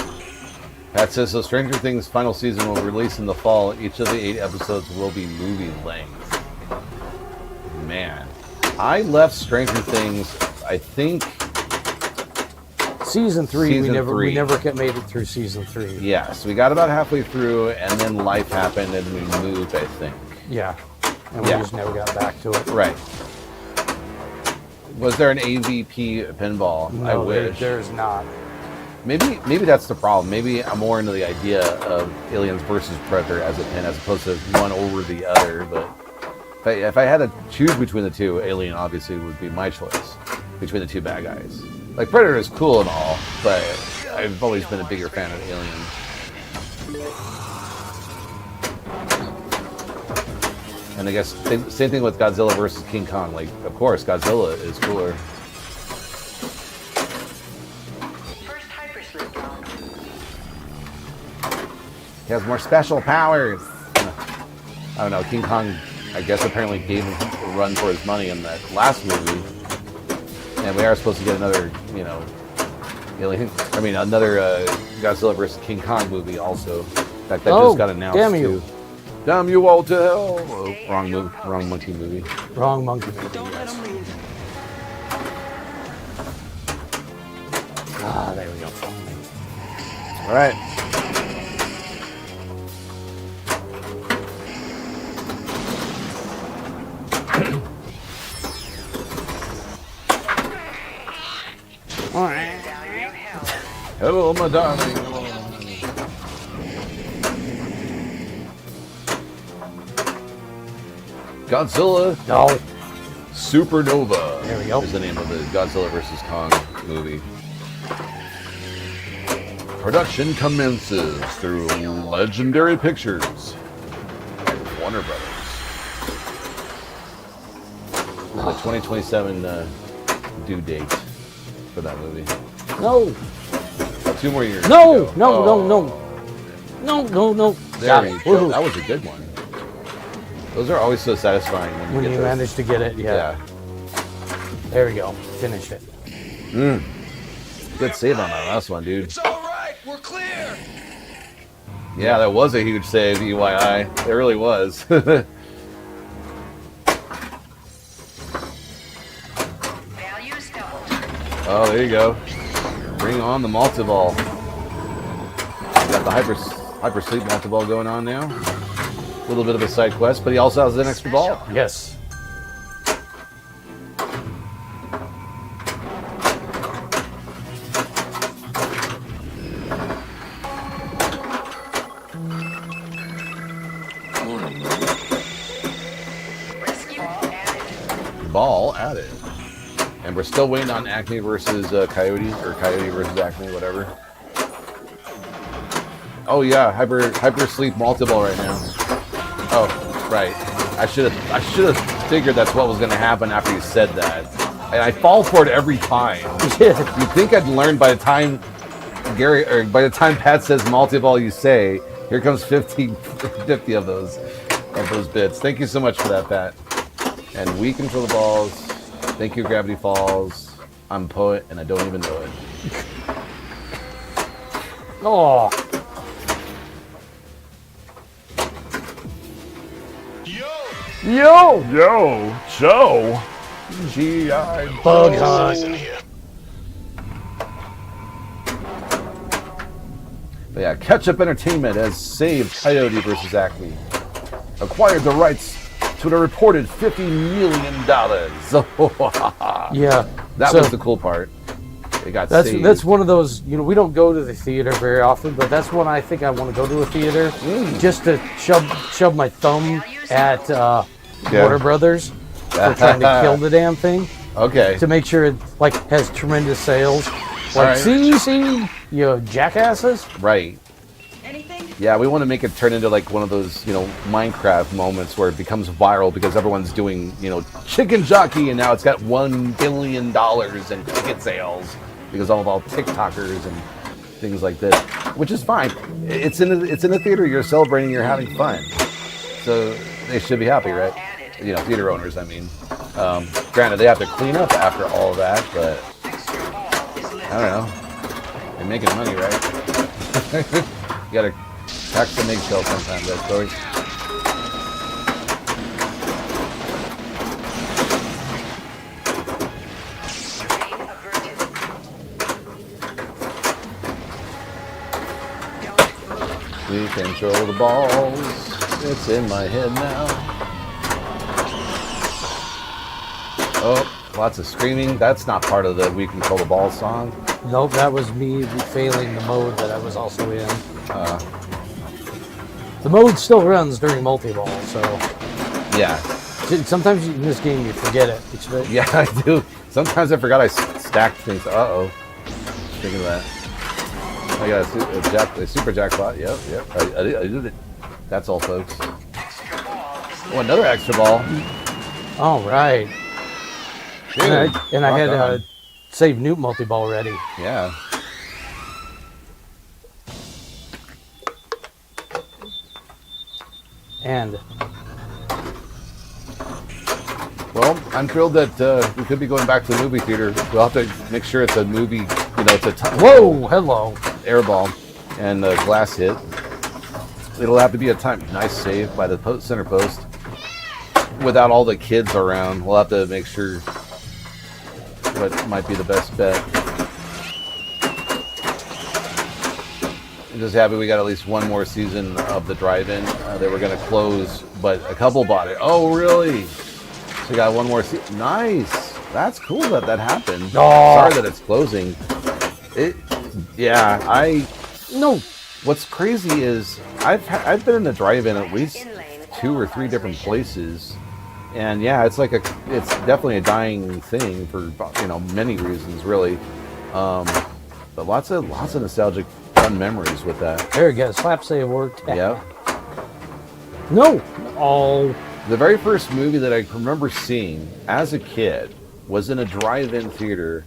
Pat says, so Stranger Things final season will release in the fall. Each of the 8 episodes will be movie length. Man. I left Stranger Things, I think, Season 3, we Season never 3. made it through season 3. yes, we got about halfway through, and then life happened, and we moved, I think. Yeah. And we Yeah. just never got back to it. Right. Was there an AVP pinball? No, I wish. there's not. Maybe that's the problem. Maybe I'm more into the idea of Aliens versus Predator as a pin, as opposed to one over the other. But if I had to choose between the two, Alien obviously would be my choice between the 2 bad guys. Like, Predator is cool and all, but I've always been a bigger fan of Alien. And I guess same thing with Godzilla versus King Kong. Like, of course, Godzilla is cooler. First hypersleep lock. He has more special powers. I don't know. King Kong, I guess, apparently gave him a run for his money in that last movie. And we are supposed to get another, another Godzilla vs. King Kong movie also. In fact, that just got announced damn you. too. Damn you all to hell! Oh, wrong monkey movie. Wrong monkey. Don't let them leave. Ah, there we go. All right. Value held. Hello, my darling. Godzilla No. Supernova. There we go. Is the name of the Godzilla vs. Kong movie. Production commences through Legendary Pictures and Warner Brothers. The 2027 due date for that movie. No. 2 more years. No. to go. No. Oh, No. There Got you it. go. Woohoo. That was a good one. Those are always so satisfying when you When get you those. manage to get it, yeah. There we go. Finished it. Good save on that last one, dude. It's all right. We're clear. Yeah, that was a huge save, EYI. It really was. Values doubled. Oh, there you go. Bring on the multi-ball. Got the hyper sleep multi-ball going on now. A little bit of a side quest, but he also has an extra ball. Yes. Rescue added. Ball added. And we're still waiting on Acme versus Coyote, or Coyote versus Acme, whatever. Oh yeah, hyper sleep multi-ball right now. Oh, right. I should have figured that's what was gonna happen after you said that. And I fall for it every time. You'd think I'd learn by the time by the time Pat says multi-ball, you say, here comes 50 of those bits. Thank you so much for that, Pat. And we control the balls. Thank you, Gravity Falls. I'm a poet and I don't even know it. Oh. Yo. Yo, Joe. G.I. Bug hunt. But yeah, Ketchup Entertainment has saved Coyote versus Acme. Acquired the rights to the reported $50 million. Yeah. That So was the cool part. It got saved. that's one of those, we don't go to the theater very often, but that's one I think I want to go to a theater just to shove my thumb at Warner Brothers for trying to kill the damn thing Okay. to make sure it has tremendous sales. Alright. See, you jackasses. Right. Anything? Yeah, we want to make it turn into one of those, Minecraft moments where it becomes viral because everyone's doing, chicken jockey, and now it's got $1 billion in ticket sales because of all TikTokers and things like this, which is fine. It's in a theater. You're celebrating. You're having fun, so they should be happy, right? Theater owners. I mean, granted, they have to clean up after all of that, but I don't know. They're making money, right? You gotta crack some eggshell sometimes, that story. We control the balls. It's in my head now. Oh, lots of screaming. That's not part of the We Control the Balls song. Nope, that was me failing the mode that I was also in. The mode still runs during multi-ball, so Yeah. sometimes in this game you forget it. Yeah, I do. Sometimes I forgot I stacked things. Uh-oh. Speaking of that. I got a super jackpot. Yep. I did it. That's all, folks. Oh, another extra ball. All right. Dude, And I had rock on. save Newt multi-ball ready. Yeah. And Well, I'm thrilled that we could be going back to the movie theater. We'll have to make sure it's a movie, it's a whoa, hello. air ball and a glass hit. It'll have to be a time. Nice save by the center post. Without all the kids around, we'll have to make sure what might be the best bet. I'm just happy we got at least one more season of the drive-in. They were going to close, but a couple bought it. Oh, really? So we got one more season. Nice. That's cool that happened. Oh. Sorry that it's closing. No. What's crazy is I've been in the drive-in at least 2 or 3 different places, And yeah, it's definitely a dying thing for many reasons, really. But lots of nostalgic fun memories with that. There you go. Slap save worked. Yeah. No. Oh. The very first movie that I remember seeing as a kid was in a drive-in theater,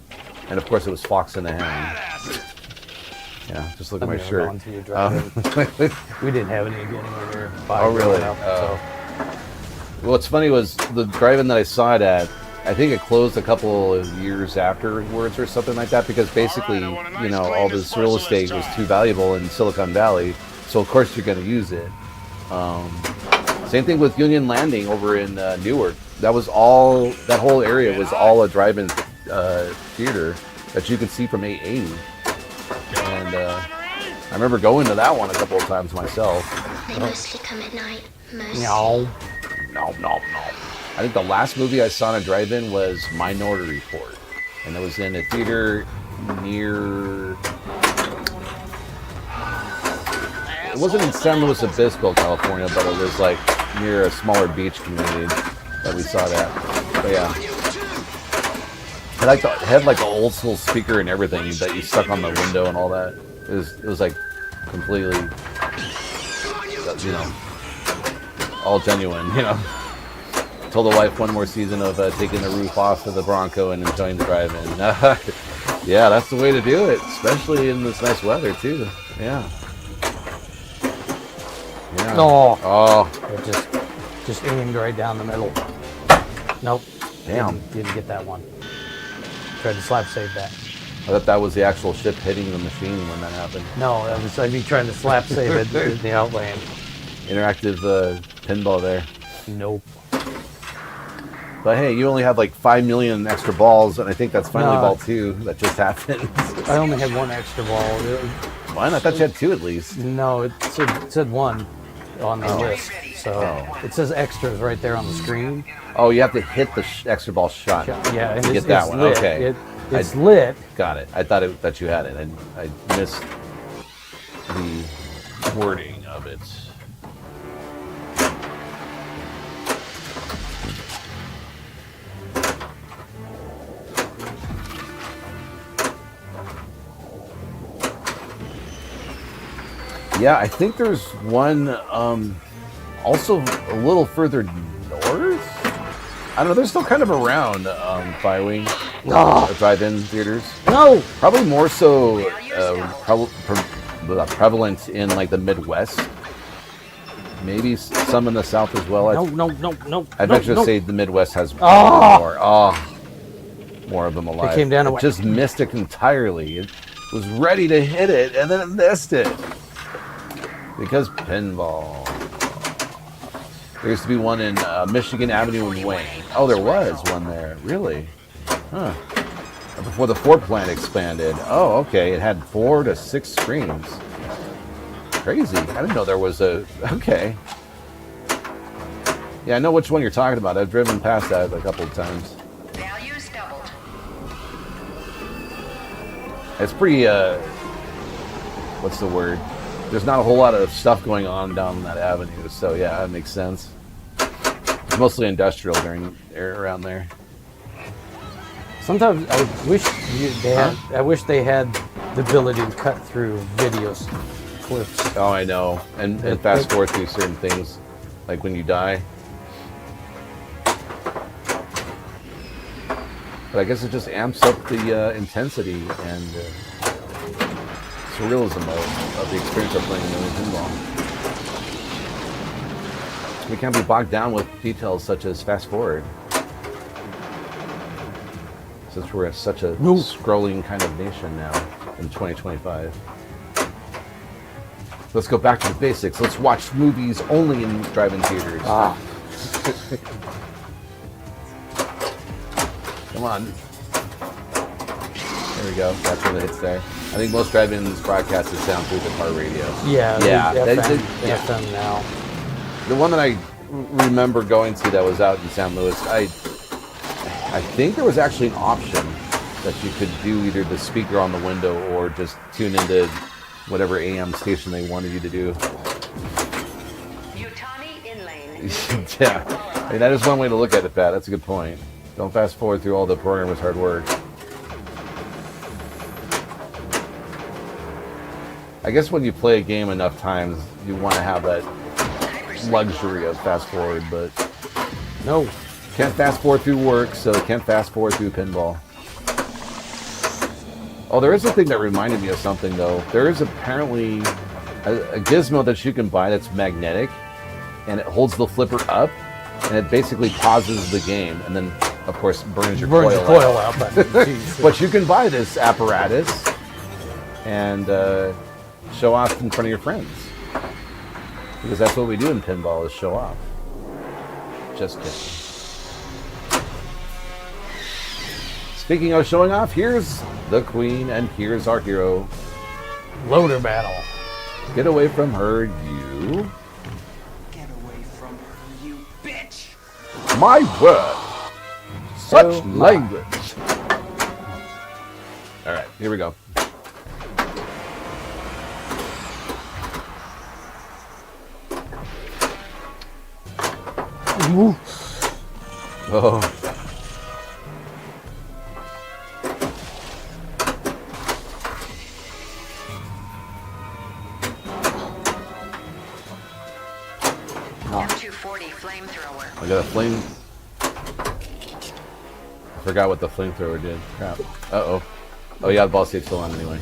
and of course it was Fox and the Hound. Yeah, just look at my shirt. We didn't have any anywhere. Oh, really? What's funny was the drive-in that I saw it at, I think it closed a couple of years afterwards or something like that, because basically, all this real estate was too valuable in Silicon Valley, so of course you're going to use it. Same thing with Union Landing over in Newark. That whole area was all a drive-in theater that you could see from 880. And I remember going to that one a couple of times myself. They mostly come at night. Mostly. No. I think the last movie I saw in a drive-in was Minority Report. And it was in a theater near... It wasn't in San Luis Obispo, California, but it was like near a smaller beach community that we saw that. But yeah. It had like an old school speaker and everything that you stuck on the window and all that. It was like completely, all genuine, Told the wife one more season of taking the roof off of the Bronco and enjoying the drive-in. Yeah, that's the way to do it, especially in this nice weather too. Yeah. Yeah. Oh. It just aimed right down the middle. Nope. Damn. Didn't get that one. Tried to slap save that. I thought that was the actual ship hitting the machine when that happened. No, that was me trying to slap save it in the outland. Interactive pinball there. Nope. But hey, you only have like 5 million extra balls, and I think that's Finally Ball 2 that just happened. I only had one extra ball. Why? I thought you had 2 at least. No, it said one on the list. So it says extras right there on the screen. Oh, you have to hit the extra ball shot Yeah, to get that one. Lit. Okay. It's lit. Got it. I thought that you had it, and I missed the wording of it. Yeah, I think there's one also a little further north. I don't know, they're still kind of around Firewing drive-in theaters. No! Probably more so prevalent in like the Midwest. Maybe some in the South as well. No. I'd venture to say the Midwest has more of them alive. It came down it just missed it entirely. It was ready to hit it, and then it missed it. Because pinball. There used to be one in Michigan Avenue in Wayne. Oh, there was one there. Really? Huh. Before the Ford plant expanded. Oh, okay. It had 4 to 6 screens. Crazy. I didn't know there was a... Okay. Yeah, I know which one you're talking about. I've driven past that a couple of times. Values doubled. It's pretty... what's the word? There's not a whole lot of stuff going on down that avenue, so yeah, that makes sense. It's mostly industrial around there. Sometimes I wish I wish they had the ability to cut through videos clips. Oh, I know, and fast forward through certain things, like when you die. But I guess it just amps up the intensity and surrealism of the experience of playing pinball. We can't be bogged down with details such as fast forward, since we're such a scrolling kind of nation now in 2025. Let's go back to the basics. Let's watch movies only in drive-in theaters. Come on. There we go. That's where the hits there. I think most drive-ins broadcast is down through the car radio. Yeah. FM now. The one that I remember going to that was out in San Luis, I think there was actually an option that you could do either the speaker on the window or just tune into whatever AM station they wanted you to do. Yutani in lane. Yeah. Hey, that is one way to look at it, Pat. That's a good point. Don't fast forward through all the programmer's hard work. I guess when you play a game enough times, you want to have that luxury of fast forward, but No. can't fast forward through work, so can't fast forward through pinball. Oh, there is a thing that reminded me of something, though. There is apparently a gizmo that you can buy that's magnetic, and it holds the flipper up, and it basically pauses the game, and then, of course, burns your Burns coil the coil out. out. But, geez. But you can buy this apparatus and show off in front of your friends. Because that's what we do in pinball, is show off. Just kidding. Speaking of showing off, here's the queen and here's our hero. Loader battle. Get away from her, you. Get away from her, you bitch! My word. Such So language. All right, here we go. Ooh. Oh. M240 flamethrower. I got a flame. I forgot what the flamethrower did. Crap. Uh-oh. Oh yeah, the ball state's still on anyway.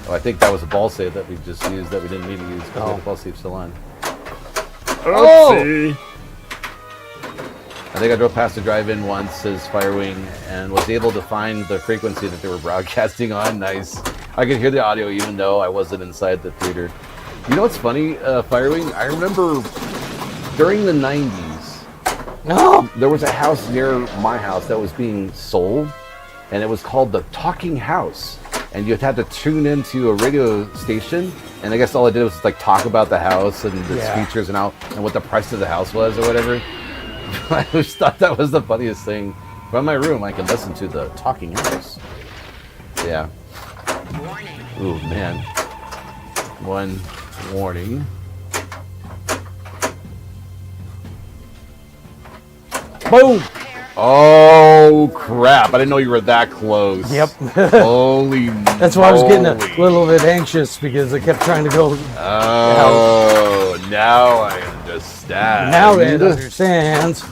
Oh, I think that was a ball save that we just used that we didn't need to use because the ball state's still on. Oh! I think I drove past the drive-in once as Firewing and was able to find the frequency that they were broadcasting on. Nice. I could hear the audio even though I wasn't inside the theater. You know what's funny, Firewing? I remember during the 90s, No. there was a house near my house that was being sold, and it was called the Talking House. And you had to tune into a radio station, and I guess all it did was like talk about the house and its features and how and what the price of the house was or whatever. I just thought that was the funniest thing. From my room, I can listen to the Talking House. Yeah. Warning. Ooh, man. One warning. Boom. Oh, crap. I didn't know you were that close. Yep. Holy That's why I was getting a moly. little bit anxious because I kept trying to go. Oh, now I understand. Now it understands.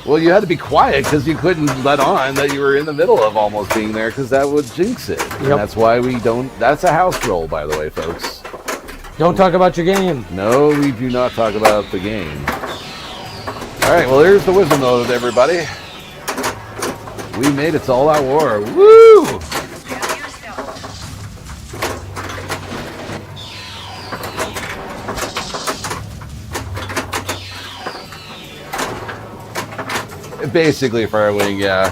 Well, you had to be quiet because you couldn't let on that you were in the middle of almost being there because that would jinx it. And Yep. that's why we don't. That's a house rule, by the way, folks. Don't talk about your game. No, we do not talk about the game. All right, well, here's the wisdom mode, everybody. We made it to all-out war. Woo! Basically, Firewing, yeah.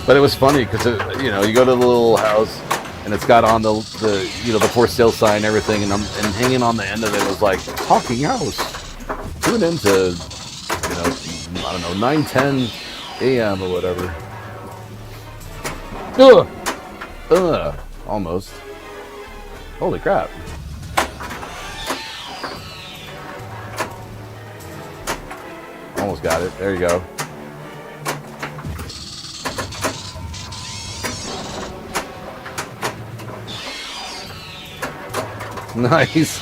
But it was funny because you know, you go to the little house and it's got on the the for sale sign and everything, and hanging on the end of it was like Talking House. Tune into I don't know 9:10 a.m. or whatever. Almost. Holy crap. Almost got it. There you go. Nice.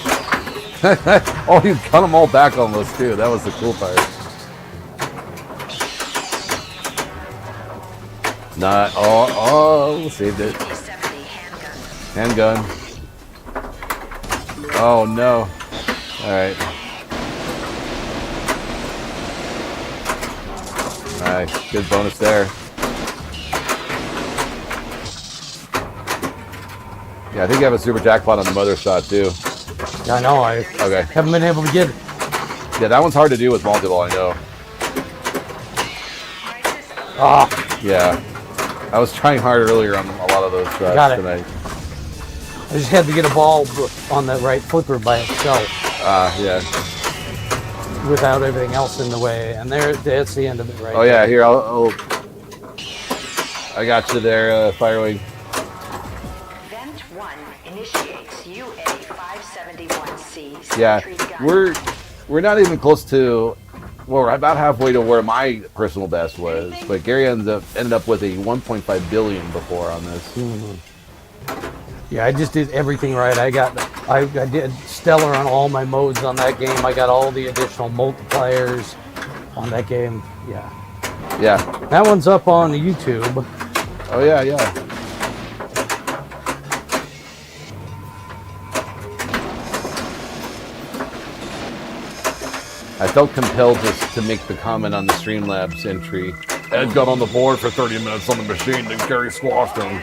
Oh, you cut them all back almost too. That was the cool part. Not. Oh, saved it. P70 Handgun. handgun. Oh no. All right. Nice. Good bonus there. Yeah, I think you have a super jackpot on the mother shot too. I know. I Okay. haven't been able to get it. Yeah, that one's hard to do with multi-ball, I know. Ah, Yeah. I was trying hard earlier on a lot of those shots Got it. tonight. I just had to get a ball on the right flipper by itself Yeah. without everything else in the way. And that's the end of it right Oh yeah, here, I got you there, Firewing. Vent 1 initiates UA 571C. PC. Yeah, sentry gun. we're not even close to. Well, we're about halfway to where my personal best was, but Gary ended up with a 1.5 billion before on this. Yeah, I just did everything right. I did stellar on all my modes on that game. I got all the additional multipliers on that game. Yeah. Yeah. That one's up on YouTube. Oh yeah, yeah. I felt compelled to make the comment on the Streamlabs entry. Ed got on the board for 30 minutes on the machine, then Gary squashed him.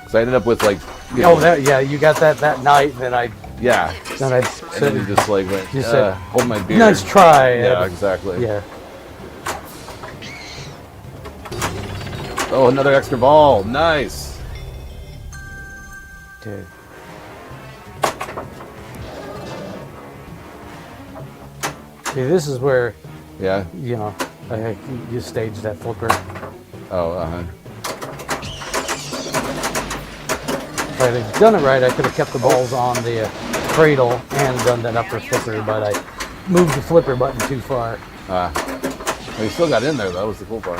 So I ended up with like. You got that night. Then I Yeah. then I And said, then you just like went, You said, hold my beer. nice try. Yeah, Ed." exactly. Yeah. Oh, another extra ball. Nice. Okay. See, this is where Yeah. you stage that flipper. Oh, uh-huh. If I'd have done it right, I could have kept the balls on the cradle and done that upper flipper, but I moved the flipper button too far. Well, you still got in there, though. That was the cool part.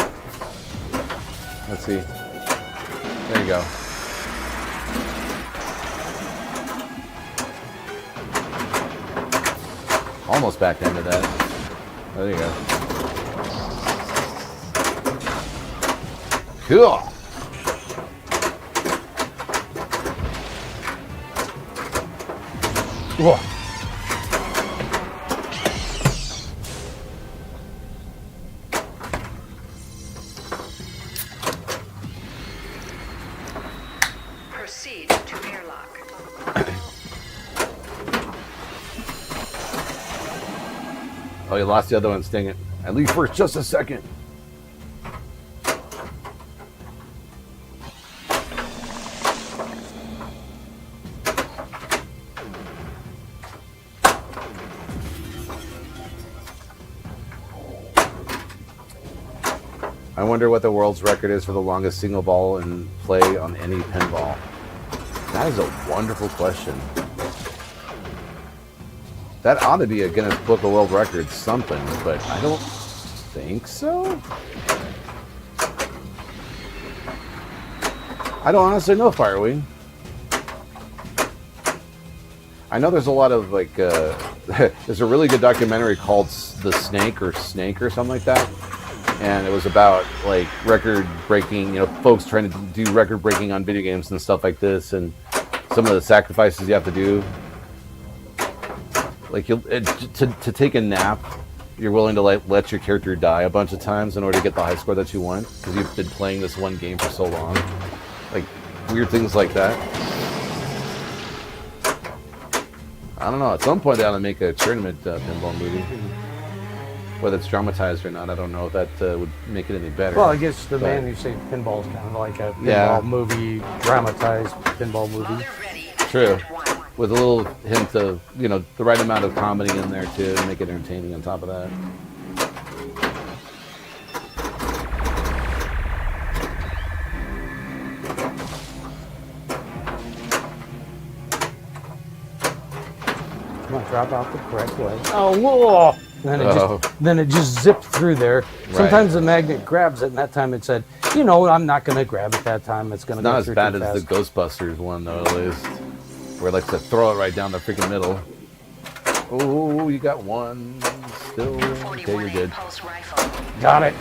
Let's see. There you go. Almost back into that. There you go. Cool. Whoa. Proceed to airlock. Oh, you lost the other one, sting it. At least for just a second. I wonder what the world's record is for the longest single ball in play on any pinball. That is a wonderful question. That ought to be a Guinness Book of World Records something, but I don't think so. I don't honestly know, Firewing. I know there's a lot of like, there's a really good documentary called The Snake or something like that. And it was about like record breaking, folks trying to do record breaking on video games and stuff like this, and some of the sacrifices you have to do. Like to take a nap, you're willing to let your character die a bunch of times in order to get the high score that you want because you've been playing this one game for so long. Like weird things like that. I don't know. At some point, they ought to make a tournament pinball movie. Whether it's dramatized or not, I don't know if that would make it any better. Well, I guess the man who saved pinball is kind of like a pinball movie, dramatized pinball movie. True. With a little hint of, the right amount of comedy in there, too, to make it entertaining on top of that. Come on, drop out the correct way. Oh, whoa! Then it just zipped through there. Sometimes the magnet grabs it, and that time it said, I'm not going to grab it that time. It's going to go through too fast. Not as bad as the Ghostbusters one, though, at least. Where it likes to throw it right down the freaking middle. Oh, you got one still. Okay, you're good. Got it.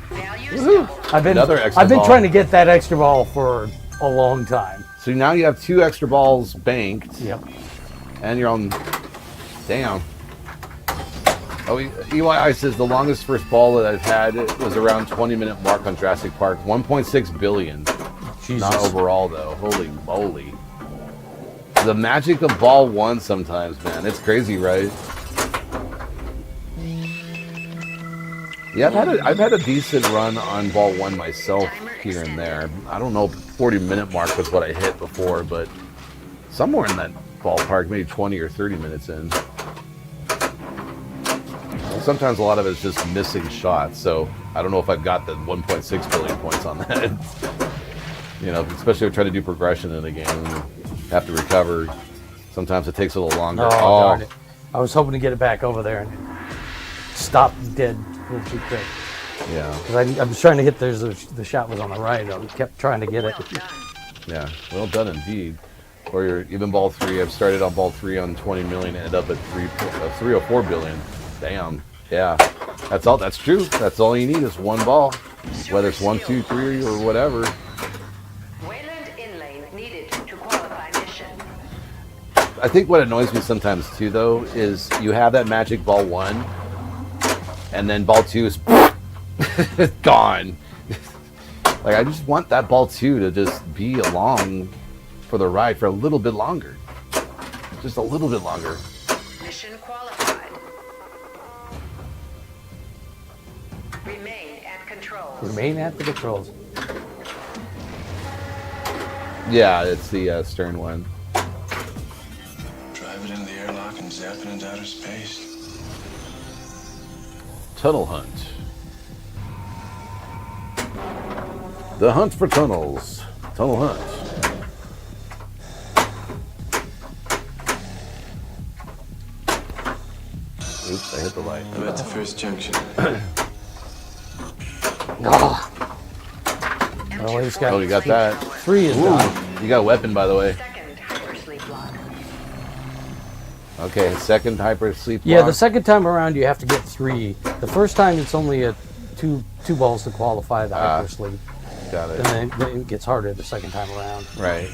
Woohoo! I've been trying to get that extra ball for a long time. So now you have 2 extra balls banked. Yep. And you're on. Damn. Oh, EYI says the longest first ball that I've had was around 20-minute mark on Jurassic Park. 1.6 billion. Jesus. Not overall, though. Holy moly. The magic of ball 1 sometimes, man. It's crazy, right? Yeah, I've had a decent run on ball 1 myself here and there. I don't know, 40-minute mark was what I hit before, but somewhere in that ballpark, maybe 20 or 30 minutes in. Sometimes a lot of it's just missing shots, so I don't know if I've got the 1.6 billion points on that. Especially if I try to do progression in a game and have to recover. Sometimes it takes a little longer. Oh, darn it. I was hoping to get it back over there and stop dead a little too quick. Yeah. Because I was trying to hit the shot was on the right. I kept trying to get it. Well done. Yeah. Well done indeed. Or even ball 3. I've started on ball 3 on 20 million, ended up at 304 billion. Damn. Yeah. That's all. That's true. That's all you need is one ball, whether it's 1, 2, 3, or whatever. Wayland in lane needed to qualify mission. I think what annoys me sometimes too, though, is you have that magic ball 1, and then ball 2 is gone. Like, I just want that ball 2 to just be along for the ride for a little bit longer. Just a little bit longer. Mission qualified. Remain at controls. Remain at the controls. Yeah, it's the stern one. Drive it into the airlock and zap it into outer space. Tunnel hunt. The hunt for tunnels. Tunnel hunt. Oops, I hit the light. I'm at the first junction. Well, he's got Oh, you got that. 3 is done. Ooh, you got a weapon, by the way. Second hypersleep lock. Okay, second hypersleep Yeah, block. the second time around you have to get 3. The first time it's only a two balls to qualify the hypersleep. Got it. And then it gets harder the second time around. Right.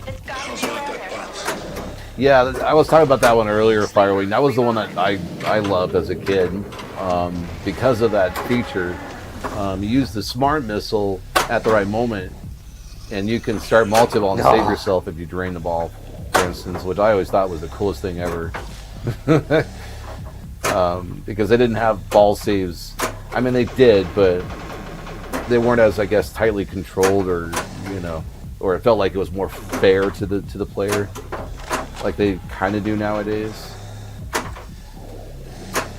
It's got to be better. Yeah, I was talking about that one earlier, Firewing. That was the one that I loved as a kid because of that feature. You use the smart missile at the right moment, and you can start multi-ball and save yourself if you drain the ball, for instance, which I always thought was the coolest thing ever. Because they didn't have ball saves. I mean, they did, but they weren't as, I guess, tightly controlled, or or it felt like it was more fair to the player, like they kind of do nowadays.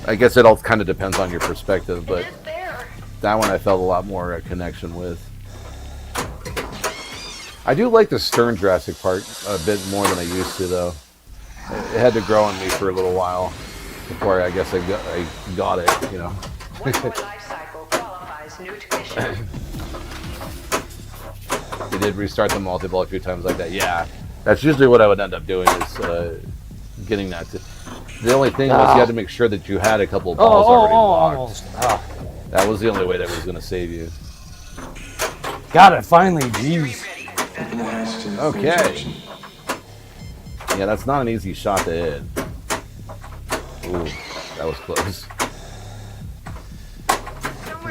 I guess it all kind of depends on your perspective, but It's there. that one I felt a lot more connection with. I do like the stern Jurassic part a bit more than I used to, though. It had to grow on me for a little while before I guess I got it, One more life cycle qualifies new to mission. You did restart the multi-ball a few times like that. Yeah, that's usually what I would end up doing, is getting that. The only thing was you had to make sure that you had a couple of balls already locked. Almost. That was the only way that was going to save you. Got it, finally, jeez. Okay. Yeah, that's not an easy shot to hit. Ooh, that was close.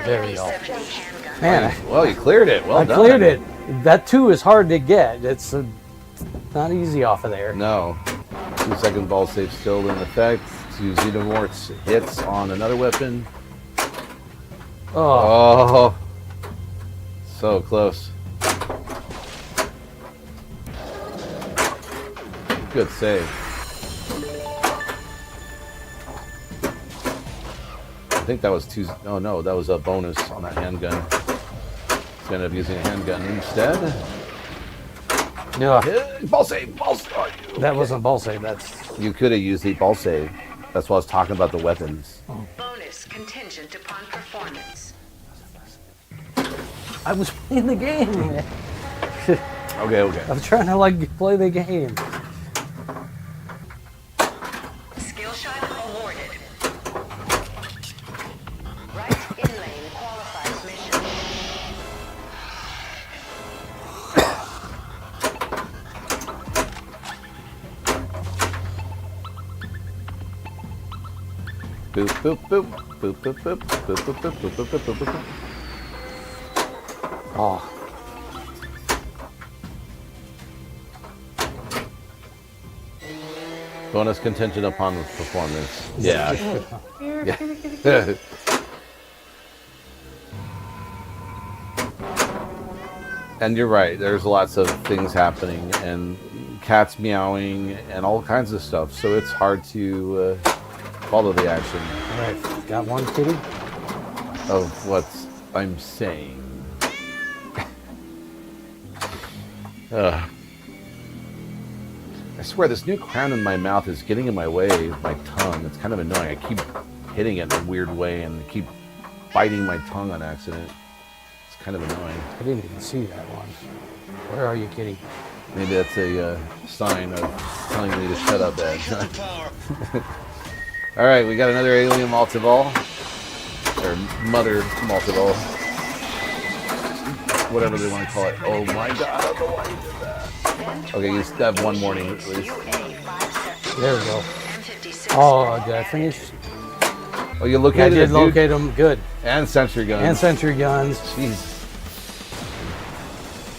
There we go. Man, Well, you cleared it. Well I done. cleared it. That 2 is hard to get. It's not easy off of there. No. 2-second ball save still in effect. 2 xenomorphs hits on another weapon. Oh, Oh. So close. Good save. I think that was 2. Oh no, that was a bonus on that handgun. So ended up using a handgun instead. yeah. Ball save! Ball save! Oh, That wasn't ball save. That's you could have used the ball save. That's why I was talking about the weapons. Bonus contingent upon performance. I was playing the game. Okay. I'm trying to play the game. Skill shot awarded. Right in lane qualifies mission. Boop, boop, boop. Boop, boop, boop. Boop, boop, boop, boop, boop, boop, boop, boop. Oh, Bonus contingent upon the performance. Yeah. Yeah. And you're right. There's lots of things happening, and cats meowing, and all kinds of stuff. So it's hard to follow the action all right. Got one kitty. of what I'm saying. Ugh. I swear, this new crown in my mouth is getting in my way with my tongue. It's kind of annoying. I keep hitting it in a weird way and keep biting my tongue on accident. It's kind of annoying. I didn't even see that one. Where are you, kitty? Maybe that's a sign of telling me to shut up, Dad. All right, we got another alien multival. Or mother multival. Whatever they want to call it. Oh my god, I don't know why you did that. Okay, you just have one morning at least. There we go. Oh, did I finish? Oh, you I located did it, locate them. Good. And sentry guns. And sentry guns. Jeez.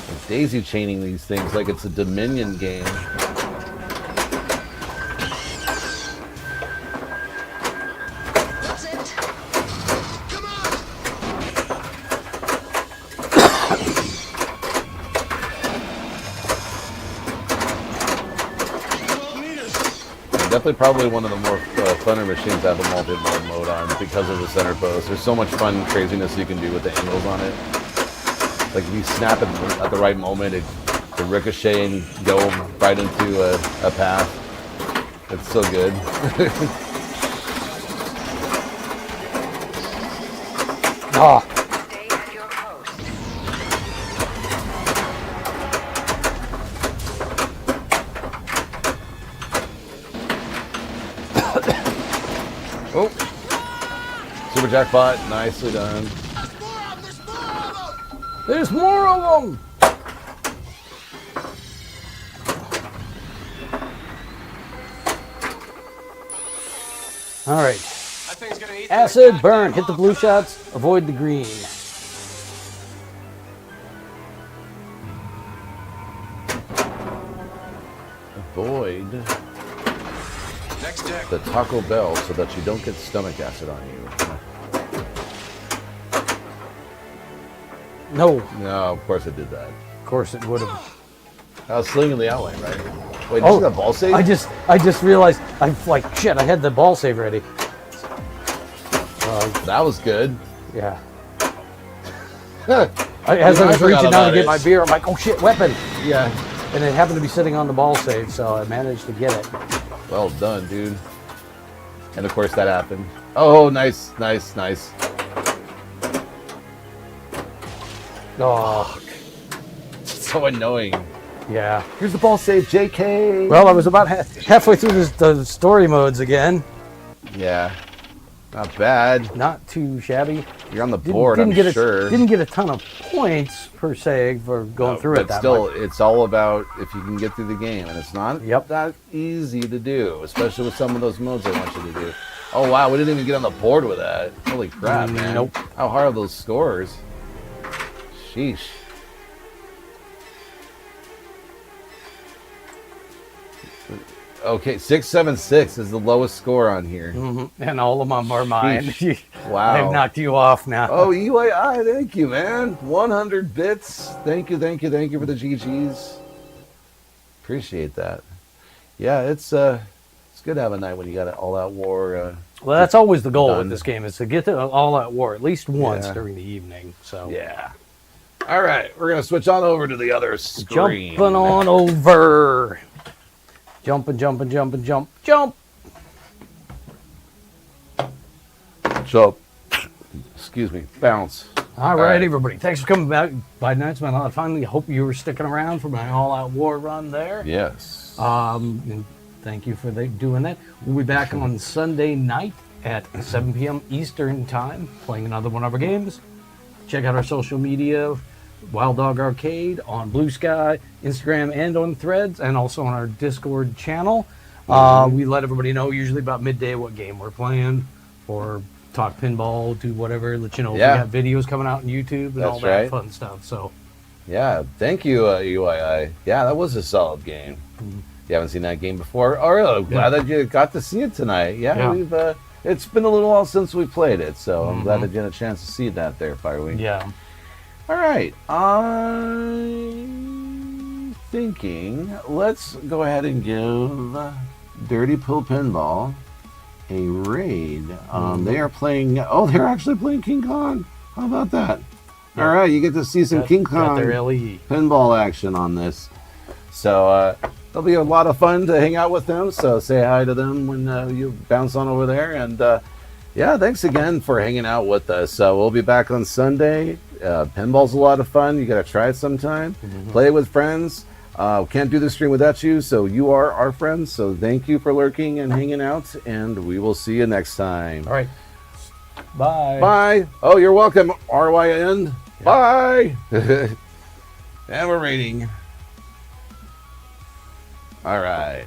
Like daisy chaining these things like it's a Dominion game. That's it. Come on. Definitely probably one of the more funner machines to have a multi-mode mode on because of the center post. There's so much fun craziness you can do with the angles on it. Like if you snap it at the right moment, it can ricochet and go right into a path. It's so good. Oh, Stay at your post. Oh, super jackpot, nicely done. there's more of them. All right. That thing's gonna eat Acid, burn, hit the blue shots, avoid the green. Avoid Next deck. the Taco Bell so that you don't get stomach acid on you. No, No, of course it did that. of course it would have. I was slinging the outline, right? Wait, did Oh, you see that ball save? I just realized I'm like shit. I had the ball save ready. That was good. Yeah. Huh. As I was forgot reaching down about to get it. my beer, I'm like, oh shit, weapon! Yeah. And it happened to be sitting on the ball save, so I managed to get it. Well done, dude. And of course that happened. Oh, nice, nice, nice. Oh, So annoying. yeah. Here's the ball save, JK. Well, I was about halfway through the story modes again. Yeah. Not bad. Not too shabby. You're on the board, I'm get sure. Didn't get a ton of points per se for going through it But that still, much. it's all about if you can get through the game, and it's not Yep. that easy to do, especially with some of those modes I want you to do. Oh wow, we didn't even get on the board with that. Holy crap, man! Nope. How hard are those scores? Sheesh. Okay, 676 is the lowest score on here. And all of them are mine. Sheesh. Wow. I've knocked you off now. Oh, EYI, thank you, man. 100 bits. Thank you for the GGs. Appreciate that. Yeah, it's good to have a night when you got an all-out war. Well, that's always the goal Done. with this game, is to get to all at war at least once Yeah. during the evening. So Yeah. All right, we're gonna switch on over to the other screen. jumping on over. Jumping, jumping, jumping, jump, jump. Jump. Excuse me. Bounce. All right. right, everybody. Thanks for coming back by tonight's been a lot of fun. I hope you were sticking around for my all-out war run there. Yes. And thank you for doing that. We'll be back on Sunday night at 7 p.m. Eastern Time, playing another one of our games. Check out our social media, Wild Dog Arcade on Blue Sky, Instagram, and on Threads, and also on our Discord channel. We let everybody know usually about midday what game we're playing, or talk pinball, do whatever, let you know Yeah. if we got videos coming out on YouTube and all That's that right. fun stuff. So Yeah. Thank you, UII. Yeah, that was a solid game. You haven't seen that game before? Oh, really? I'm glad that you got to see it tonight. Yeah. We've. It's been a little while since we played it, so I'm glad that you had a chance to see that there, Firewing. yeah. All right. I'm thinking let's go ahead and give Dirty Pill Pinball a raid. They are playing. Oh, they're actually playing King Kong. How about that? Yeah. All right, you get to see some King Got Kong their LE. pinball action on this. So it'll be a lot of fun to hang out with them. So say hi to them when you bounce on over there. And yeah, thanks again for hanging out with us. We'll be back on Sunday. Pinball's a lot of fun. You got to try it sometime. Play with friends. Can't do the stream without you, so you are our friends. So thank you for lurking and hanging out, and we will see you next time. All right. Bye. Bye. Oh, you're welcome, RYN. Yeah. Bye. And we're rating. All right.